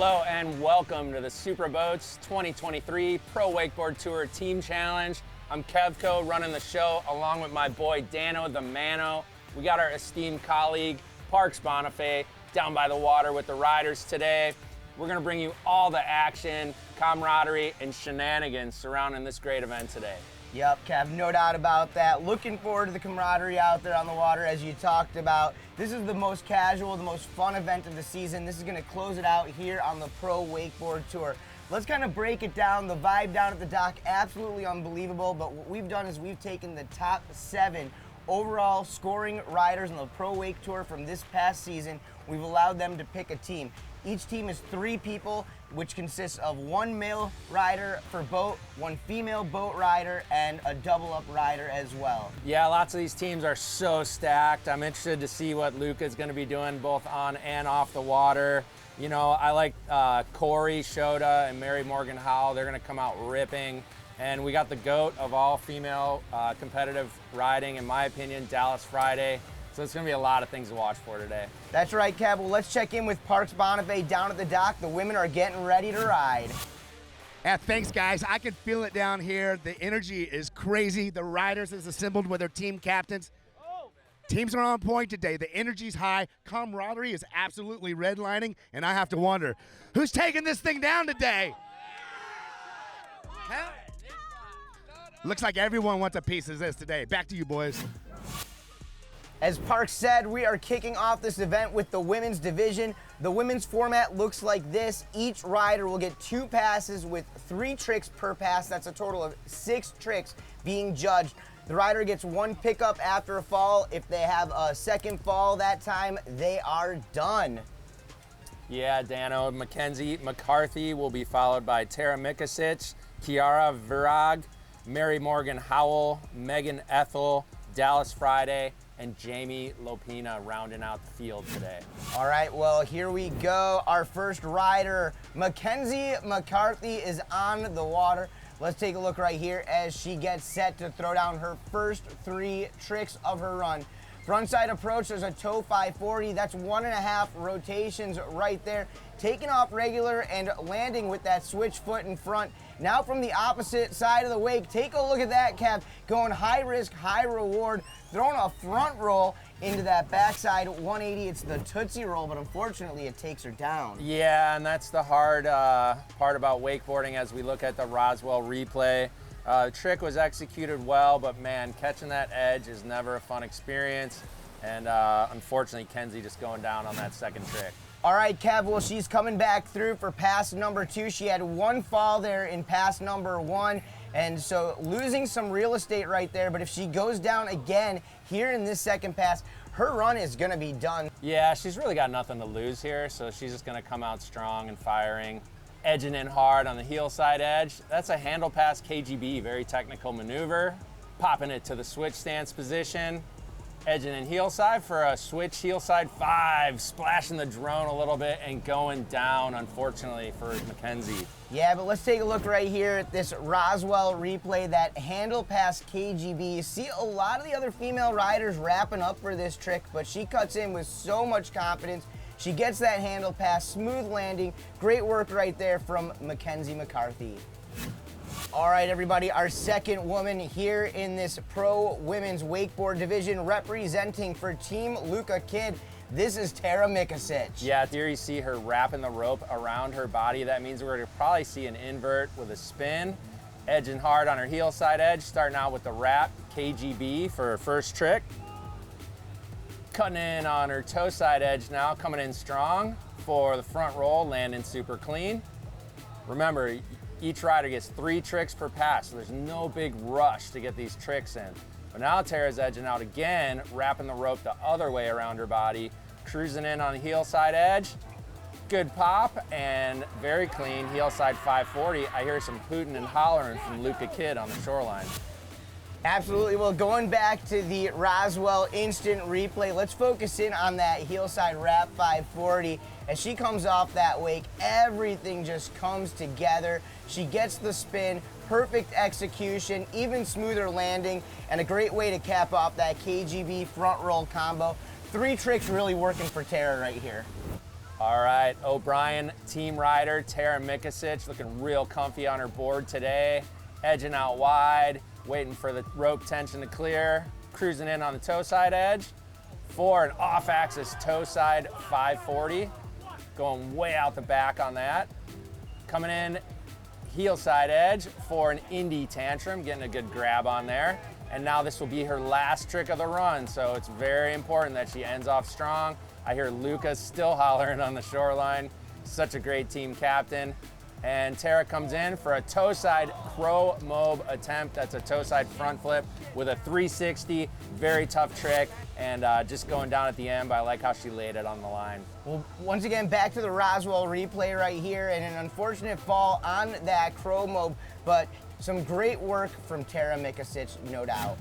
Hello and welcome to the Super Boats 2023 Pro Wakeboard Tour Team Challenge. I'm Kevco running the show along with my boy Dano the Mano. We got our esteemed colleague Parks Bonifay down by the water with the riders today. We're gonna bring you all the action, camaraderie, and shenanigans surrounding this great event today. Yep, Kev, no doubt about that. Looking forward to the camaraderie out there on the water as you talked about. This is the most casual, the most fun event of the season. This is gonna close it out here on the Pro Wakeboard Tour. Let's kind of break it down. The vibe down at the dock, absolutely unbelievable, but what we've done is we've taken the top 7 overall scoring riders on the Pro Wake Tour from this past season. We've allowed them to pick a team. Each team is 3 people, which consists of 1 male rider for boat, 1 female boat rider, and a double-up rider as well. Yeah, lots of these teams are so stacked. I'm interested to see what Luca's going to be doing both on and off the water. You know, I like Corey Shota and Mary Morgan Howell. They're going to come out ripping. And we got the GOAT of all female competitive riding, in my opinion, Dallas Friday. So it's gonna be a lot of things to watch for today. That's right, Kev. Well, let's check in with Parks Bonifay down at the dock. The women are getting ready to ride. Yeah, thanks, guys. I can feel it down here. The energy is crazy. The riders is assembled with their team captains. Teams are on point today. The energy's high. Camaraderie is absolutely redlining, and I have to wonder, who's taking this thing down today? Huh? Looks like everyone wants a piece of this today. Back to you, boys. As Parks said, we are kicking off this event with the women's division. The women's format looks like this. Each rider will get 2 passes with 3 tricks per pass. That's a total of 6 tricks being judged. The rider gets 1 pickup after a fall. If they have a second fall that time, they are done. Yeah, Dano, Mackenzie McCarthy will be followed by Tara Mikasic, Kiara Virag, Mary Morgan Howell, Megan Ethel, Dallas Friday, and Jamie Lopina rounding out the field today. All right, well, here we go. Our first rider, Mackenzie McCarthy, is on the water. Let's take a look right here as she gets set to throw down her first 3 tricks of her run. Frontside approach, there's a toe 540. That's 1.5 rotations right there. Taking off regular and landing with that switch foot in front. Now from the opposite side of the wake, take a look at that, Kev. Going high risk, high reward. Throwing a front roll into that backside 180. It's the Tootsie Roll, but unfortunately it takes her down. Yeah, and that's the hard part about wakeboarding as we look at the Roswell replay. The trick was executed well, but man, catching that edge is never a fun experience. And unfortunately, Kenzie just going down on that second trick. All right, Kev, well, she's coming back through for pass number 2. She had 1 fall there in pass number 1, and so losing some real estate right there, but if she goes down again here in this second pass, her run is gonna be done. Yeah, she's really got nothing to lose here, so she's just gonna come out strong and firing. Edging in hard on the heel side edge. That's a handle pass KGB, very technical maneuver. Popping it to the switch stance position. Edging in heel side for a switch heel side 5, splashing the drone a little bit and going down, unfortunately, for Mackenzie. Yeah, but let's take a look right here at this Roswell replay, that handle pass KGB. You see a lot of the other female riders wrapping up for this trick, but she cuts in with so much confidence. She gets that handle pass, smooth landing. Great work right there from Mackenzie McCarthy. All right, everybody, our second woman here in this Pro Women's Wakeboard Division representing for Team Luca Kidd. This is Tara Mikasic. Yeah, there you see her wrapping the rope around her body. That means we're gonna probably see an invert with a spin. Edging hard on her heel side edge, starting out with the wrap KGB for her first trick. Cutting in on her toe side edge now, coming in strong for the front roll, landing super clean. Remember, each rider gets 3 tricks per pass, so there's no big rush to get these tricks in. But now Tara's edging out again, wrapping the rope the other way around her body, cruising in on the heel side edge. Good pop and very clean heel side 540. I hear some hooting and hollering from Luca Kidd on the shoreline. Absolutely. Well, going back to the Roswell instant replay, let's focus in on that heel side wrap 540. As she comes off that wake, everything just comes together. She gets the spin, perfect execution, even smoother landing, and a great way to cap off that KGB front roll combo. 3 tricks really working for Tara right here. All right, O'Brien team rider, Tara Mikasic, looking real comfy on her board today. Edging out wide, waiting for the rope tension to clear. Cruising in on the toe side edge for an off-axis toe side 540. Going way out the back on that. Coming in heel side edge for an indie tantrum, getting a good grab on there. And now this will be her last trick of the run, so it's very important that she ends off strong. I hear Lucas still hollering on the shoreline. Such a great team captain. And Tara comes in for a toe side crow mob attempt. That's a toe side front flip with a 360, very tough trick, and just going down at the end, but I like how she laid it on the line. Well, once again, back to the Roswell replay right here, and an unfortunate fall on that crow mob, but some great work from Tara Mikasic, no doubt.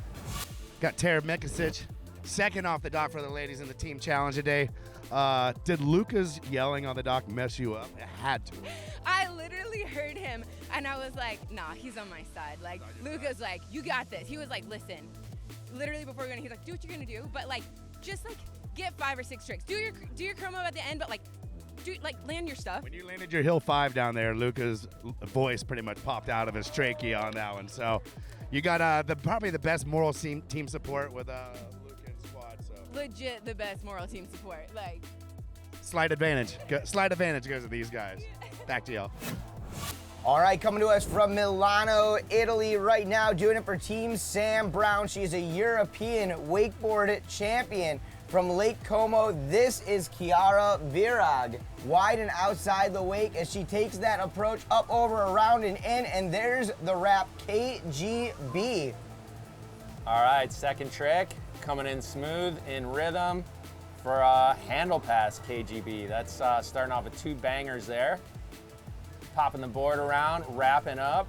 Got Tara Mikasic second off the dock for the ladies in the team challenge today. Did Luca's yelling on the dock mess you up? It had to. I literally heard him, and I was like, nah, he's on my side. Like, Luca's like, you got this. He was like, listen, literally before we're gonna, he's like, do what you're gonna do, but like, just like, get 5 or 6 tricks. Do your chroma at the end, but like, land your stuff. When you landed your hill 5 down there, Luca's voice pretty much popped out of his trachea on that one. So you got probably the best moral team support with Luca and squad. So Legit the best moral team support. Like, slight advantage goes to these guys. Back to y'all. All right, coming to us from Milano, Italy right now, doing it for Team Sam Brown. She is a European wakeboard champion from Lake Como. This is Chiara Virag. Wide and outside the wake as she takes that approach up, over, around, and in, and there's the wrap, KGB. All right, second trick, coming in smooth, in rhythm for a handle pass KGB. That's starting off with 2 bangers there. Popping the board around, wrapping up.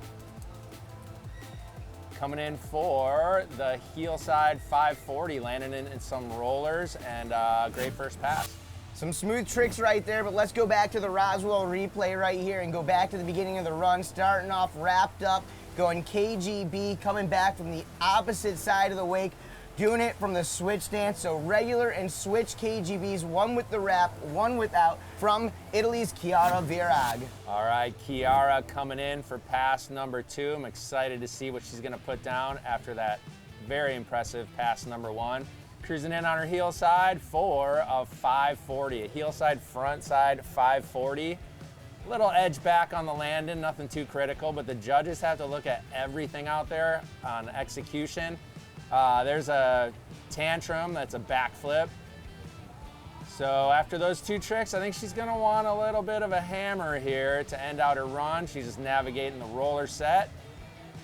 Coming in for the heel side 540, landing in some rollers, and great first pass. Some smooth tricks right there, but let's go back to the Roswell replay right here and go back to the beginning of the run, starting off wrapped up, going KGB, coming back from the opposite side of the wake, doing it from the switch stance. So regular and switch KGBs, one with the wrap, one without, from Italy's Chiara Virag. All right, Chiara coming in for pass number 2. I'm excited to see what she's gonna put down after that very impressive pass number 1. Cruising in on her heel side for a 540, a heel side, front side 540. Little edge back on the landing, nothing too critical, but the judges have to look at everything out there on execution. There's a tantrum, that's a backflip. So after those 2 tricks, I think she's gonna want a little bit of a hammer here to end out her run. She's just navigating the roller set.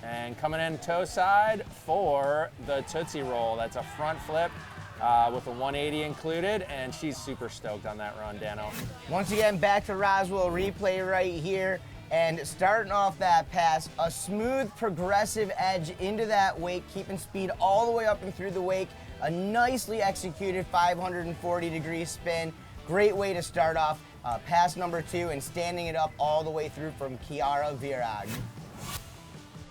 And coming in toe side for the Tootsie Roll. That's a front flip with a 180 included, and she's super stoked on that run, Dano. Once again, back to Roswell replay right here. And starting off that pass, a smooth progressive edge into that wake, keeping speed all the way up and through the wake. A nicely executed 540-degree spin. Great way to start off pass number 2 and standing it up all the way through from Chiara Virag.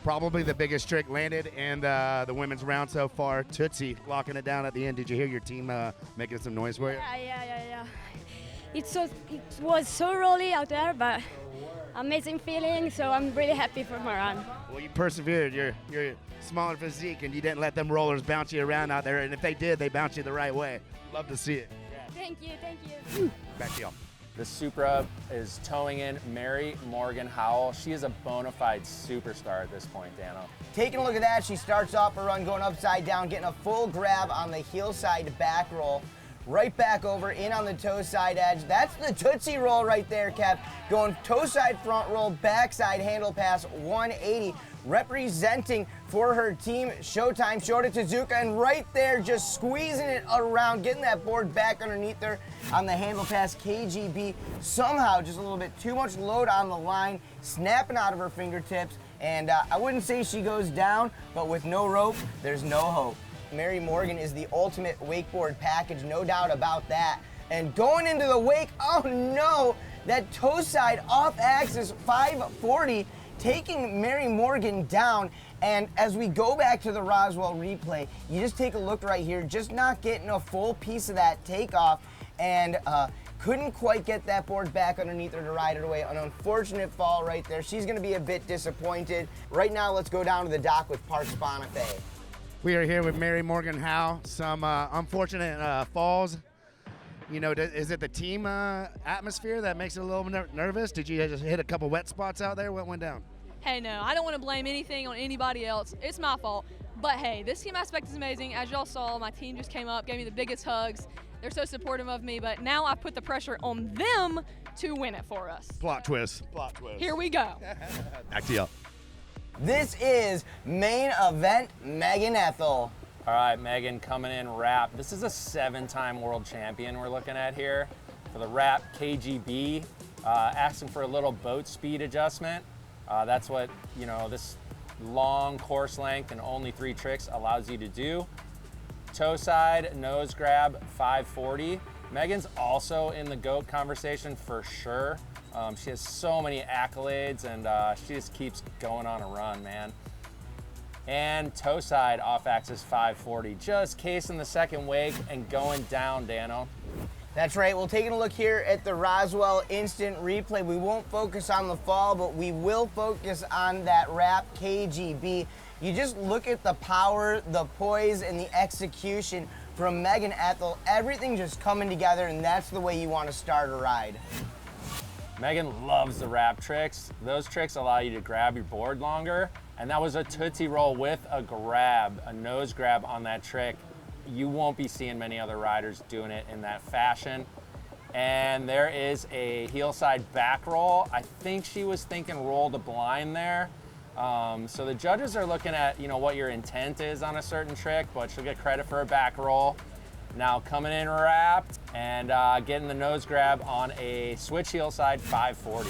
Probably the biggest trick landed in the women's round so far. Tootsie locking it down at the end. Did you hear your team making some noise for you? Yeah. It was so rolly out there, but amazing feeling, so I'm really happy for my run. Well, you persevered. You're smaller physique, and you didn't let them rollers bounce you around out there. And if they did, they bounced you the right way. Love to see it. Thank you. Back to y'all. The Supra is towing in Mary Morgan Howell. She is a bona fide superstar at this point, Dano. Taking a look at that, she starts off her run going upside down, getting a full grab on the heel side back roll. Right back over, in on the toe side edge. That's the Tootsie Roll right there, Kev. Going toe side front roll, backside handle pass, 180. Representing for her team, Showtime, Shota Tezuka, and right there just squeezing it around, getting that board back underneath her on the handle pass, KGB. Somehow just a little bit too much load on the line, snapping out of her fingertips. And I wouldn't say she goes down, but with no rope, there's no hope. Mary Morgan is the ultimate wakeboard package, no doubt about that. And going into the wake, oh no, that toe side off axis 540, taking Mary Morgan down. And as we go back to the Roswell replay, you just take a look right here, just not getting a full piece of that takeoff. And Couldn't quite get that board back underneath her to ride it away. An unfortunate fall right there. She's gonna be a bit disappointed. Right now, let's go down to the dock with Parks Bonifay. We are here with Mary Morgan Howe. Some unfortunate falls. You know, is it the team atmosphere that makes it a little nervous? Did you just hit a couple wet spots out there? What went down? Hey, no, I don't want to blame anything on anybody else. It's my fault. But hey, this team aspect is amazing. As y'all saw, my team just came up, gave me the biggest hugs. They're so supportive of me, but now I put the pressure on them to win it for us. Plot twist. Plot twist. Here we go. Back to y'all. This is main event Megan Ethel. All right, Megan coming in wrap. This is a 7-time world champion we're looking at here for the wrap KGB. Asking for a little boat speed adjustment. That's what, you know, this long course length and only 3 tricks allows you to do. Toe side, nose grab, 540. Megan's also in the GOAT conversation for sure. She has so many accolades and she just keeps going on a run, man. And toe side off axis 540, just casing the second wake and going down, Dano. That's right, we're taking a look here at the Roswell instant replay. We won't focus on the fall, but we will focus on that wrap KGB. You just look at the power, the poise, and the execution from Megan Ethel. Everything just coming together, and that's the way you want to start a ride. Megan loves the wrap tricks. Those tricks allow you to grab your board longer, and that was a Tootsie Roll with a grab, a nose grab on that trick. You won't be seeing many other riders doing it in that fashion. And there is a heel side back roll. I think she was thinking roll the blind there. So the judges are looking at, you know, what your intent is on a certain trick, but she'll get credit for a back roll. Now coming in wrapped and getting the nose grab on a switch heel side 540.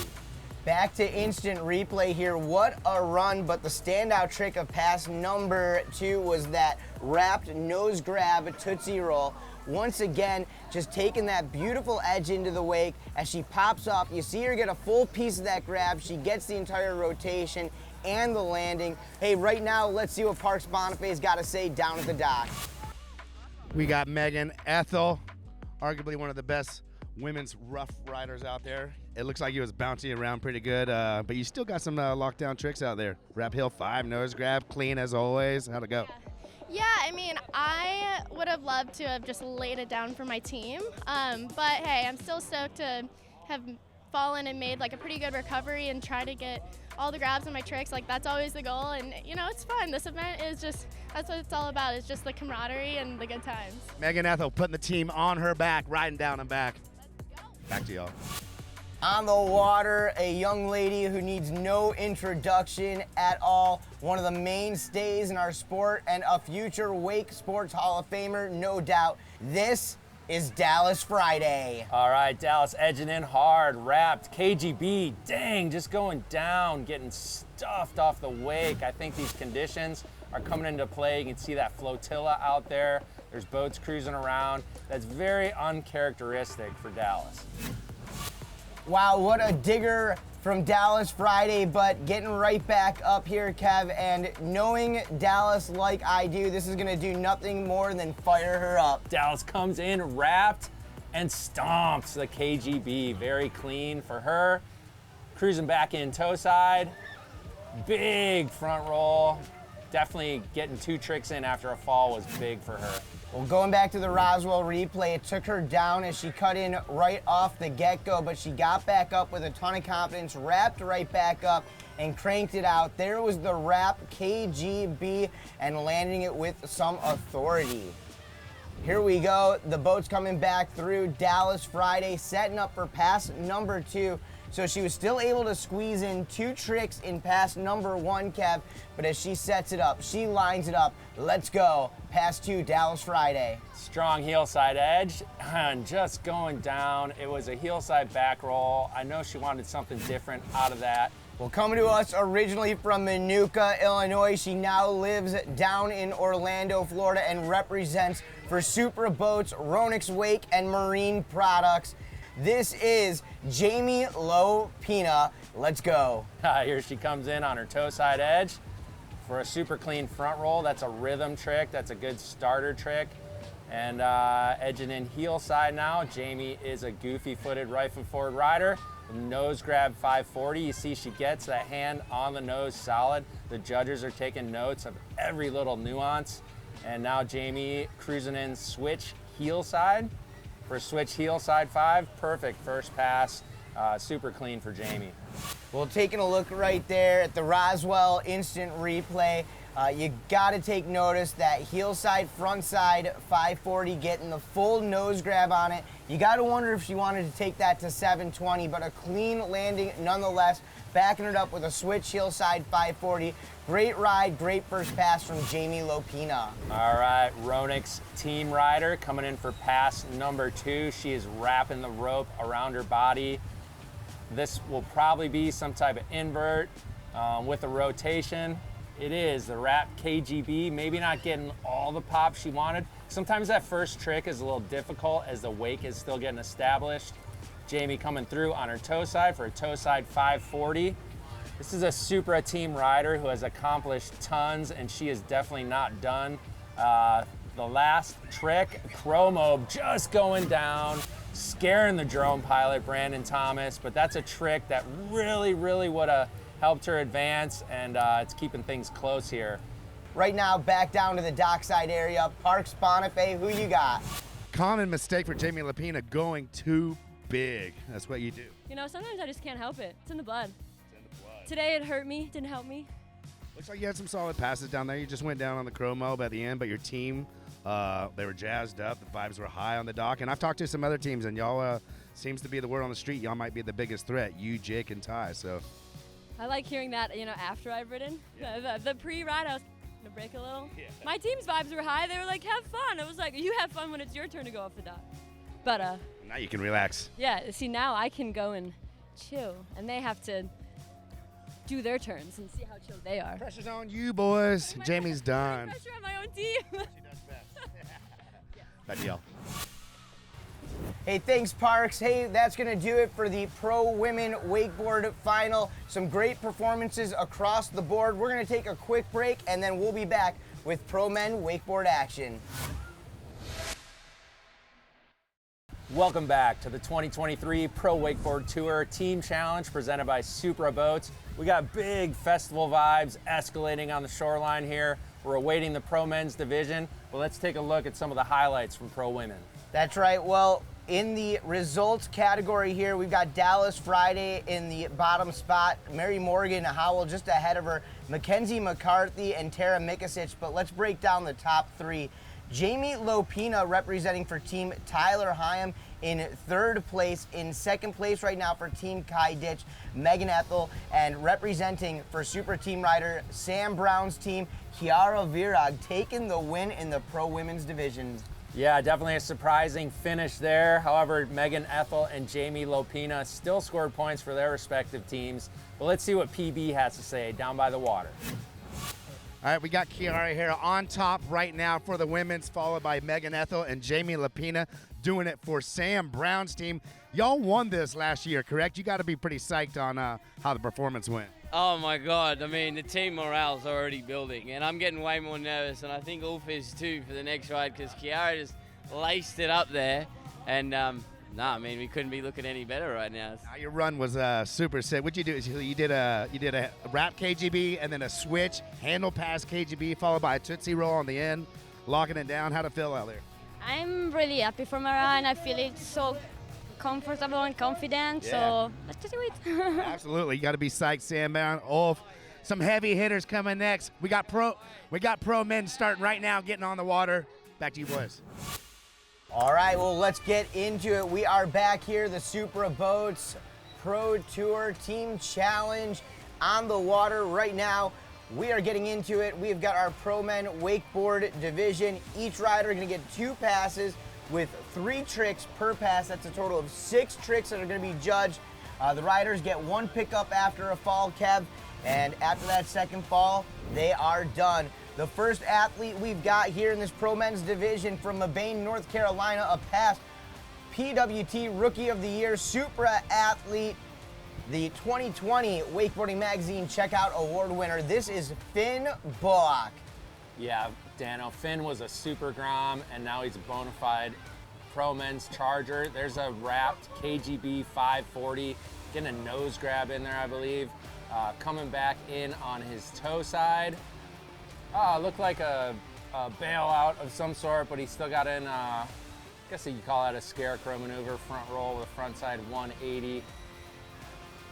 Back to instant replay here. What a run, but the standout trick of pass number 2 was that wrapped nose grab Tootsie Roll. Once again, just taking that beautiful edge into the wake. As she pops up, you see her get a full piece of that grab. She gets the entire rotation and the landing. Hey, right now, let's see what Parks Bonifay's got to say down at the dock. We got Megan Ethel, arguably one of the best women's rough riders out there. It looks like he was bouncing around pretty good, but you still got some lockdown tricks out there. Wrap hill 5, nose grab, clean as always. How'd it go? Yeah, I mean, I would have loved to have just laid it down for my team, but hey, I'm still stoked to have fallen and made like a pretty good recovery and try to get all the grabs on my tricks. Like, that's always the goal, and you know, it's fun. This event is just, that's what it's all about. It's just the camaraderie and the good times. Megan Ethel putting the team on her back, riding down and back. Let's go. Back to y'all. On the water, a young lady who needs no introduction at all. One of the mainstays in our sport and a future Wake Sports Hall of Famer, no doubt. This is Dallas Friday. All right, Dallas edging in hard, wrapped, KGB, dang, just going down, getting stuffed off the wake. I think these conditions are coming into play. You can see that flotilla out there. There's boats cruising around. That's very uncharacteristic for Dallas. Wow, what a digger from Dallas Friday, but getting right back up here, Kev, and knowing Dallas like I do, this is gonna do nothing more than fire her up. Dallas comes in wrapped and stomps the KGB. Very clean for her. Cruising back in toe side. Big front roll. Definitely getting 2 tricks in after a fall was big for her. Well, going back to the Roswell replay, it took her down as she cut in right off the get-go, but she got back up with a ton of confidence, wrapped right back up, and cranked it out. There was the wrap KGB and landing it with some authority. Here we go. The boat's coming back through. Dallas Friday setting up for pass number 2. So she was still able to squeeze in 2 tricks in pass number 1, Kev, but as she sets it up, she lines it up. Let's go. Pass 2, Dallas Friday. Strong heel side edge and just going down. It was a heel side back roll. I know she wanted something different out of that. Well, coming to us originally from Minooka, Illinois, she now lives down in Orlando, Florida, and represents for Supra Boats, Ronix Wake, and Marine Products. This is Jamie Lopina. Let's go. Here she comes in on her toe side edge for a super clean front roll. That's a rhythm trick. That's a good starter trick. And edging in heel side now, Jamie is a goofy-footed right foot forward rider. Nose grab 540. You see she gets that hand on the nose solid. The judges are taking notes of every little nuance. And now Jamie cruising in switch heel side. For switch heel side 5, perfect first pass. Super clean for Jamie. Well, taking a look right there at the Roswell instant replay, you got to take notice that heel side, front side, 540, getting the full nose grab on it. You got to wonder if she wanted to take that to 720, but a clean landing nonetheless, backing it up with a switch heel side 540. Great ride, great first pass from Jamie Lopina. All right, Roenick's team rider coming in for pass number 2. She is wrapping the rope around her body. This will probably be some type of invert with a rotation. It is the wrap KGB, maybe not getting all the pop she wanted. Sometimes that first trick is a little difficult as the wake is still getting established. Jamie coming through on her toe side for a toe side 540. This is a Supra team rider who has accomplished tons, and she is definitely not done. The last trick, chromo just going down, scaring the drone pilot, Brandon Thomas, but that's a trick that really would have helped her advance, and it's keeping things close here. Right now, back down to the dockside area. Parks Bonifay, who you got? Common mistake for Jamie Lopina, going too big. That's what you do. You know, sometimes I just can't help it. It's in the blood. Today it hurt me, didn't help me. Looks like you had some solid passes down there. You just went down on the chromo by the end, but your team, they were jazzed up. The vibes were high on the dock. And I've talked to some other teams, and y'all seems to be the word on the street. Y'all might be the biggest threat, you, Jake, and Ty. So I like hearing that, you know, after I've ridden. Yeah. The pre-ride, I was gonna break a little. Yeah. My team's vibes were high. They were like, have fun. It was like, you have fun when it's your turn to go off the dock. But now you can relax. Yeah, see, now I can go and chill, and they have to do their turns and see how chill they are. Pressure's on you, boys. Jamie's done. Pressure on my own team. She does best. Bad deal. Hey, thanks, Parks. Hey, that's going to do it for the Pro Women Wakeboard Final. Some great performances across the board. We're going to take a quick break, and then we'll be back with Pro Men Wakeboard action. Welcome back to the 2023 Pro Wakeboard Tour Team Challenge presented by Supra Boats. We got big festival vibes escalating on the shoreline here. We're awaiting the Pro Men's division, but let's take a look at some of the highlights from Pro Women. That's right. Well, in the results category here, we've got Dallas Friday in the bottom spot. Mary Morgan Howell just ahead of her. Mackenzie McCarthy and Tara Mikasic, but let's break down the top 3. Jamie Lopina representing for Team Tyler Hyam in 3rd place. In 2nd place right now for Team Kai Ditch, Megan Ethel, and representing for Super Team Rider Sam Brown's team, Kiara Virag, taking the win in the Pro Women's division. Yeah, definitely a surprising finish there. However, Megan Ethel and Jamie Lopina still scored points for their respective teams. But let's see what PB has to say down by the water. All right, we got Kiara here on top right now for the women's, followed by Megan Ethel and Jamie Lopina doing it for Sam Brown's team. Y'all won this last year, correct? You got to be pretty psyched on how the performance went. Oh my God, I mean, the team morale's already building, and I'm getting way more nervous, and I think Ulf is too for the next ride, because Kiara just laced it up there, and I mean, we couldn't be looking any better right now. Your run was super sick. What you do is you did a wrap KGB and then a switch, handle pass KGB, followed by a Tootsie Roll on the end, locking it down. How'd it feel out there? I'm really happy for my run. I feel it's so comfortable and confident, so let's just do it. Absolutely, you got to be psyched, Sam Brown. Ulf, some heavy hitters coming next. We got pro men starting right now, getting on the water. Back to you, boys. All right, well, let's get into it. We are back here, the Supra Boats Pro Tour Team Challenge on the water right now. We are getting into it. We've got our Pro Men Wakeboard division. Each rider going to get 2 passes with 3 tricks per pass. That's a total of 6 tricks that are going to be judged. The riders get 1 pickup after a fall, Kev, and after that second fall, they are done. The first athlete we've got here in this Pro Men's division from Mabane, North Carolina, a past PWT Rookie of the Year Supra athlete, the 2020 Wakeboarding Magazine Checkout Award winner. This is Finn Bullock. Yeah, Dano, Finn was a super grom, and now he's a bona fide pro men's charger. There's a wrapped KGB 540, getting a nose grab in there, I believe. Coming back in on his toe side. Looked like a bailout of some sort, but he still got in, I guess you could call that a scarecrow maneuver, front roll with a front side 180.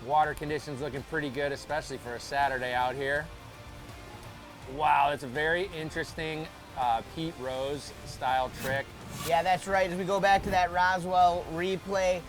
Water conditions looking pretty good, especially for a Saturday out here. Wow, it's a very interesting Pete Rose style trick. Yeah, that's right. As we go back to that Roswell replay,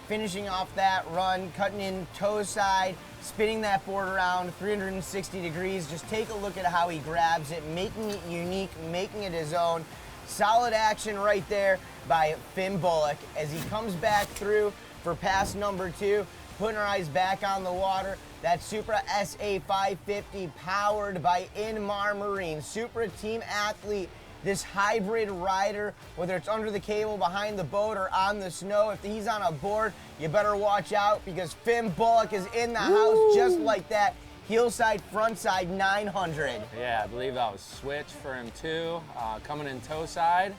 finishing off that run, cutting in toe side, spinning that board around 360 degrees. Just take a look at how he grabs it, making it unique, making it his own. Solid action right there by Finn Bullock as he comes back through for pass number 2, putting our eyes back on the water. That Supra SA 550 powered by Inmar Marine. Supra team athlete, this hybrid rider, whether it's under the cable, behind the boat, or on the snow. If he's on a board, you better watch out because Finn Bullock is in the house just like that. Heel side, front side, 900. Yeah, I believe that was switch for him too. Coming in toe side.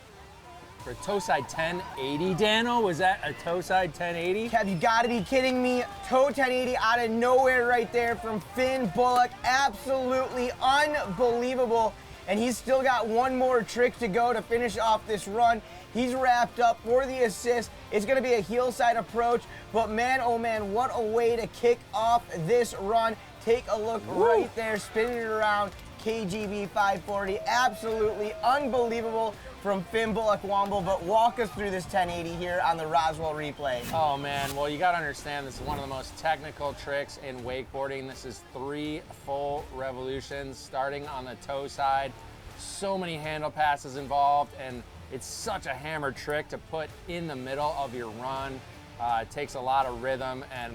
For toe side 1080, Dano, was that a toe side 1080? Kev, you gotta be kidding me. Toe 1080 out of nowhere right there from Finn Bullock. Absolutely unbelievable. And he's still got one more trick to go to finish off this run. He's wrapped up for the assist. It's gonna be a heel side approach, but man, oh man, what a way to kick off this run. Take a look right there, spinning it around, KGB 540. Absolutely unbelievable from Finn Bullock Womble, but walk us through this 1080 here on the Roswell replay. Oh man, well you gotta understand this is one of the most technical tricks in wakeboarding. This is 3 full revolutions starting on the toe side. So many handle passes involved, and it's such a hammer trick to put in the middle of your run. It takes a lot of rhythm and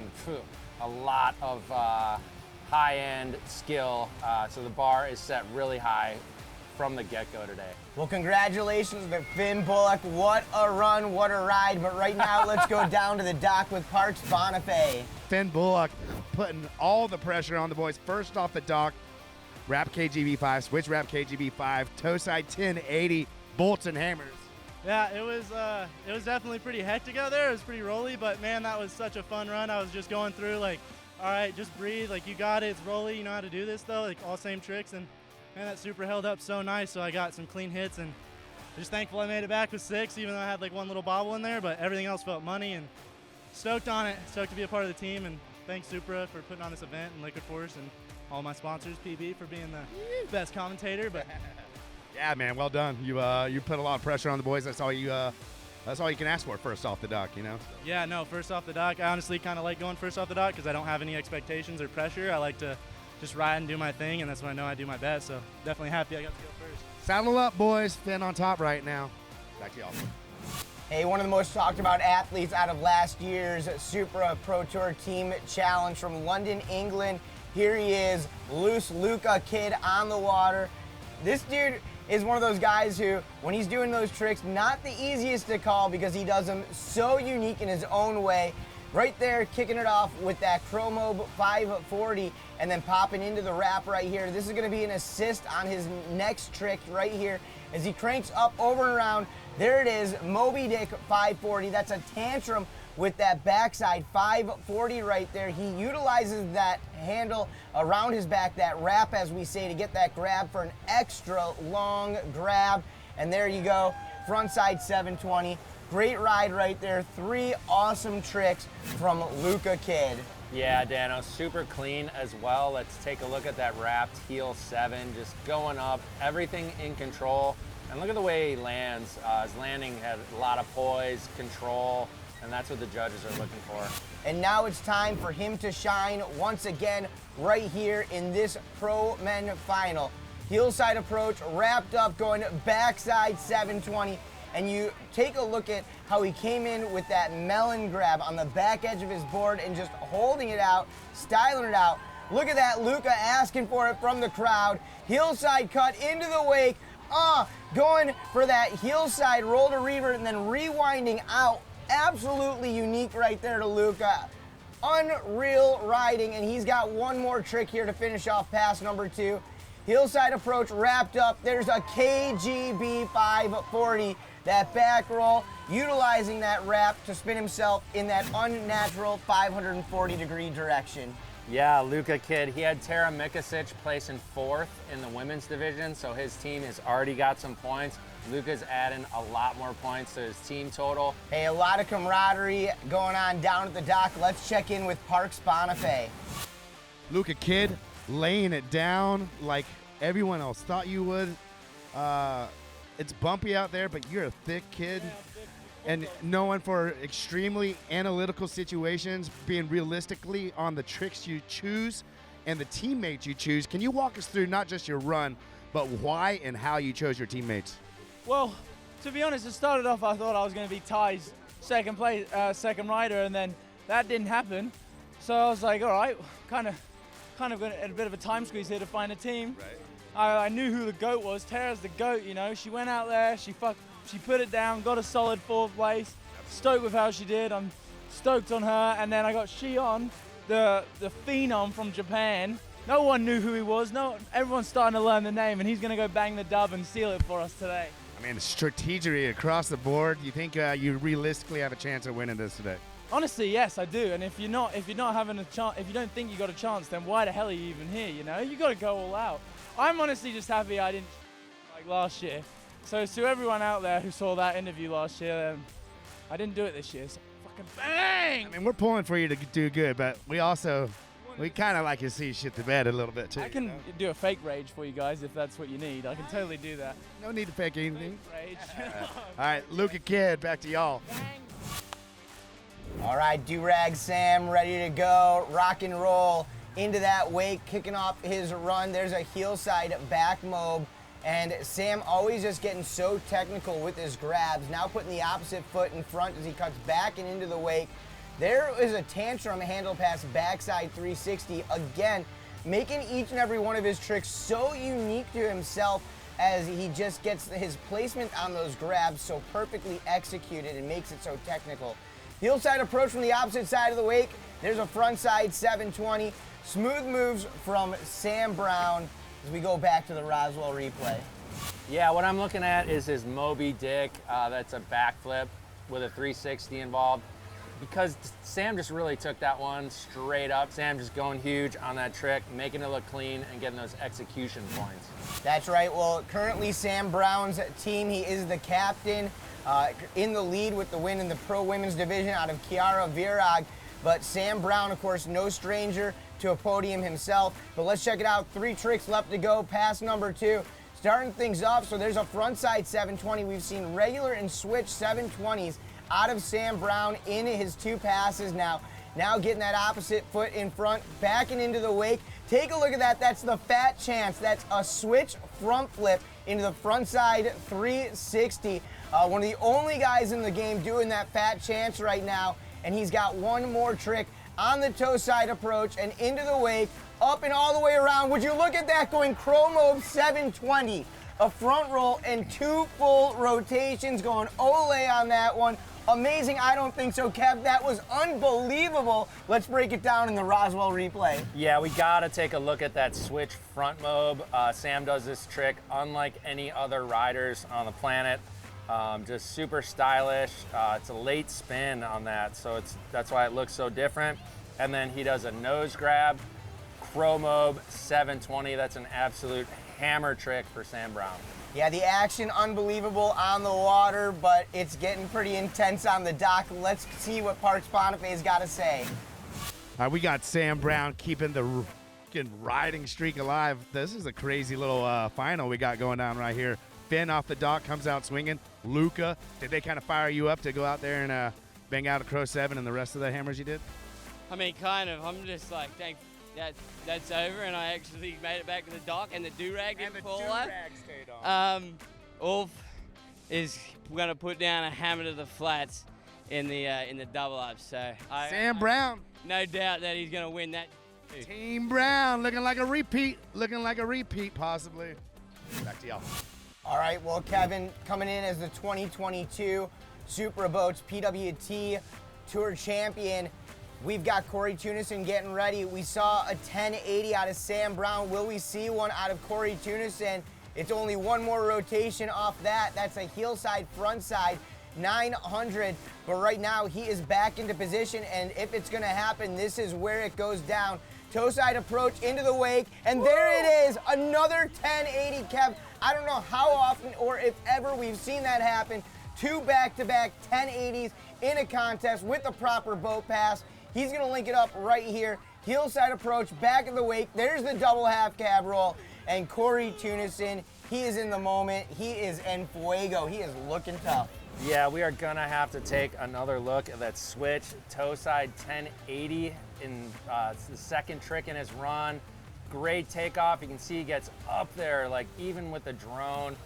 a lot of high-end skill, so the bar is set really high from the get-go today. Well, congratulations to Finn Bullock. What a run, what a ride. But right now, let's go down to the dock with Parks Bonifay. Finn Bullock putting all the pressure on the boys. First off the dock, wrap KGB 5, switch wrap KGB 5, toe side 1080, bolts and hammers. Yeah, it was definitely pretty hectic out there. It was pretty rolly, but man, that was such a fun run. I was just going through like, all right, just breathe. Like, you got it. It's rolly. You know how to do this though. Like, all same tricks. And man, that Supra held up so nice. So I got some clean hits, and just thankful I made it back with 6, even though I had like one little bobble in there. But everything else felt money, and stoked on it. Stoked to be a part of the team, and thanks Supra for putting on this event, and Liquid Force, and all my sponsors, PB for being the best commentator. But yeah, man, well done. You put a lot of pressure on the boys. That's all you can ask for first off the dock, you know? Yeah, no, first off the dock, I honestly kind of like going first off the dock because I don't have any expectations or pressure. I like to just ride and do my thing, and that's when I know I do my best. So definitely happy I got to go first. Saddle up, boys. Finn on top right now. Back to y'all. Hey, one of the most talked about athletes out of last year's Supra Pro Tour Team Challenge from London, England. Here he is, Loose Luca Kid on the water. This dude is one of those guys who, when he's doing those tricks, not the easiest to call because he does them so unique in his own way. Right there, kicking it off with that Chromo 540 and then popping into the wrap right here. This is gonna be an assist on his next trick right here as he cranks up over and around. There it is, Moby Dick 540. That's a tantrum with that backside 540 right there. He utilizes that handle around his back, that wrap as we say, to get that grab for an extra long grab. And there you go, front side 720. Great ride right there. 3 awesome tricks from Luca Kid. Yeah, Dano, super clean as well. Let's take a look at that wrapped heel 7, just going up, everything in control. And look at the way he lands. His landing had a lot of poise, control, and that's what the judges are looking for. And now it's time for him to shine once again right here in this Pro Men Final. Heel side approach, wrapped up, going backside 720. And you take a look at how he came in with that melon grab on the back edge of his board and just holding it out, styling it out. Look at that, Luca asking for it from the crowd. Heel side cut into the wake. Going for that heel side roll to revert and then rewinding out. Absolutely unique right there to Luca. Unreal riding, and he's got one more trick here to finish off pass number 2. Hillside approach wrapped up. There's a KGB 540, that back roll, utilizing that wrap to spin himself in that unnatural 540-degree direction. Yeah, Luka kid, he had Tara Mikasic placing 4th in the women's division, so his team has already got some points. Luka's adding a lot more points to his team total. Hey, a lot of camaraderie going on down at the dock. Let's check in with Parks Bonifay. Luka kid laying it down like everyone else thought you would. It's bumpy out there, but you're a thick kid. And known for extremely analytical situations, being realistically on the tricks you choose and the teammates you choose. Can you walk us through not just your run, but why and how you chose your teammates? Well, to be honest, it started off I thought I was going to be Ty's second rider, and then that didn't happen. So I was like, all right, kind of at a bit of a time squeeze here to find a team. Right. I knew who the GOAT was. Tara's the GOAT, you know. She went out there, she put it down, got a solid 4th place. Stoked with how she did. I'm stoked on her. And then I got Shion, the phenom from Japan. No one knew who he was. Everyone's starting to learn the name, and he's going to go bang the dub and seal it for us today. I mean, strategy across the board. You think you realistically have a chance of winning this today? Honestly, yes, I do. And if you're not having a chance, if you don't think you got a chance, then why the hell are you even here? You know, you got to go all out. I'm honestly just happy I didn't like last year. So to everyone out there who saw that interview last year, I didn't do it this year. So fucking bang! I mean, we're pulling for you to do good, but we kind of like to see you shit the bed a little bit too. I can do a fake rage for you guys if that's what you need. I can totally do that. No need to fake anything. Rage. All right, Luka kid, back to y'all. All right, Do-Rag Sam ready to go, rock and roll into that wake, kicking off his run. There's a hillside back mob, and Sam always just getting so technical with his grabs, now putting the opposite foot in front as he cuts back and into the wake. There is a tantrum handle pass backside 360, again, making each and every one of his tricks so unique to himself as he just gets his placement on those grabs so perfectly executed and makes it so technical. Hillside approach from the opposite side of the wake. There's a frontside 720. Smooth moves from Sam Brown as we go back to the Roswell replay. Yeah, what I'm looking at is his Moby Dick. That's a backflip with a 360 involved. Because Sam just really took that one straight up. Sam just going huge on that trick, making it look clean and getting those execution points. That's right. Well, currently Sam Brown's team, he is the captain, in the lead with the win in the Pro Women's Division out of Kiara Virag. But Sam Brown, of course, no stranger to a podium himself. But let's check it out. 3 tricks left to go. Pass number 2. Starting things off, so there's a frontside 720. We've seen regular and switch 720s out of Sam Brown in his 2 passes now. Now getting that opposite foot in front, backing into the wake. Take a look at that. That's the fat chance. That's a switch front flip into the frontside 360. One of the only guys in the game doing that fat chance right now. And he's got one more trick on the toe side approach and into the wake, up and all the way around. Would you look at that, going chromo 720, a front roll and 2 full rotations, going ole on that one. Amazing. I don't think so, Kev. That was unbelievable. Let's break it down in the Roswell replay. Yeah, we gotta take a look at that switch front mob. Sam does this trick unlike any other riders on the planet. Just super stylish. It's a late spin on that, so that's why it looks so different. And then he does a nose grab, chromo 720. That's an absolute hammer trick for Sam Brown. Yeah, the action unbelievable on the water, but it's getting pretty intense on the dock. Let's see what Parks Bonifay's got to say. We got Sam Brown keeping the riding streak alive. This is a crazy little final we got going on right here. Finn off the dock comes out swinging. Luka, did they kind of fire you up to go out there and bang out a Crow 7 and the rest of the hammers you did? I mean, kind of. I'm just like, thank that's over, and I actually made it back to the dock, and the do-rag didn't fall off. Stayed on. Ulf is going to put down a hammer to the flats in the double up. So Sam Brown, no doubt that he's going to win that. Team Brown, looking like a repeat, possibly. Back to y'all. All right, well, Kevin, coming in as the 2022 Super Boats PWT Tour champion, We've got Corey Tunison getting ready. We saw a 1080 out of Sam Brown. Will we see one out of Corey Tunison? It's only one more rotation off that. That's a heel side, front side, 900. But right now he is back into position, and if it's gonna happen, this is where it goes down. Toe side approach into the wake, and there it is, another 1080, Kev. I don't know how often or if ever we've seen that happen. 2 back-to-back 1080s in a contest with the proper boat pass. He's gonna link it up right here. Heel side approach, back of the wake. There's the double half cab roll. And Corey Tunison, he is in the moment. He is en fuego. He is looking tough. Yeah, we are gonna have to take another look at that switch. Toe side 1080 in the second trick in his run. Great takeoff. You can see he gets up there, like even with the drone.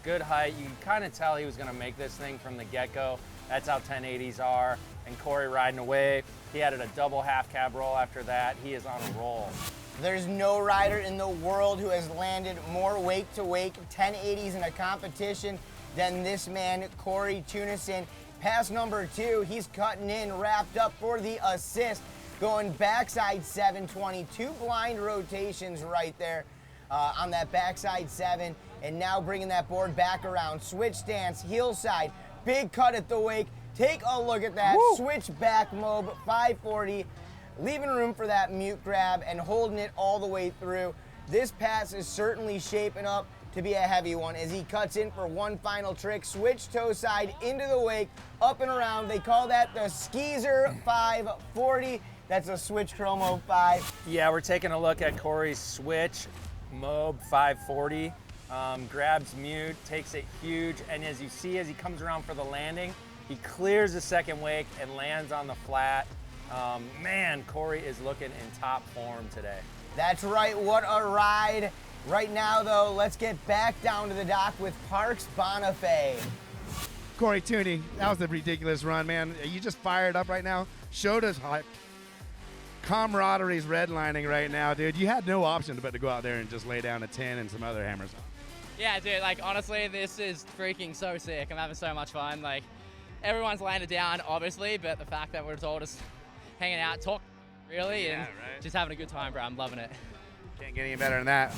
Good height. You can kind of tell he was gonna make this thing from the get-go. That's how 1080s are. And Corey riding away. He added a double half cab roll after that. He is on a roll. There's no rider in the world who has landed more wake-to-wake 1080s in a competition than this man, Corey Tunison. Pass number 2, he's cutting in, wrapped up for the assist, going backside 720, 2 blind rotations right there on that backside 7, and now bringing that board back around. Switch stance, heel side, big cut at the wake. Take a look at that. Woo. Switch back mob, 540. Leaving room for that mute grab and holding it all the way through. This pass is certainly shaping up to be a heavy one as he cuts in for one final trick. Switch toe side into the wake, up and around. They call that the Skeezer 540. That's a switch chromo 5. Yeah, we're taking a look at Corey's switch, Mob 540. Grabs mute, takes it huge, and as you see, as he comes around for the landing, he clears the second wake and lands on the flat. Man, Corey is looking in top form today. That's right, what a ride. Right now, though, let's get back down to the dock with Parks Bonifay. Corey Tooney, that was a ridiculous run, man. You just fired up right now. Showed us how camaraderie's redlining right now, dude. You had no option but to go out there and just lay down a 10 and some other hammers. Yeah, dude, like, honestly, this is freaking so sick. I'm having so much fun. Like, everyone's landed down, obviously, but the fact that we're all just hanging out, talk, really, and just having a good time, bro. I'm loving it. Can't get any better than that.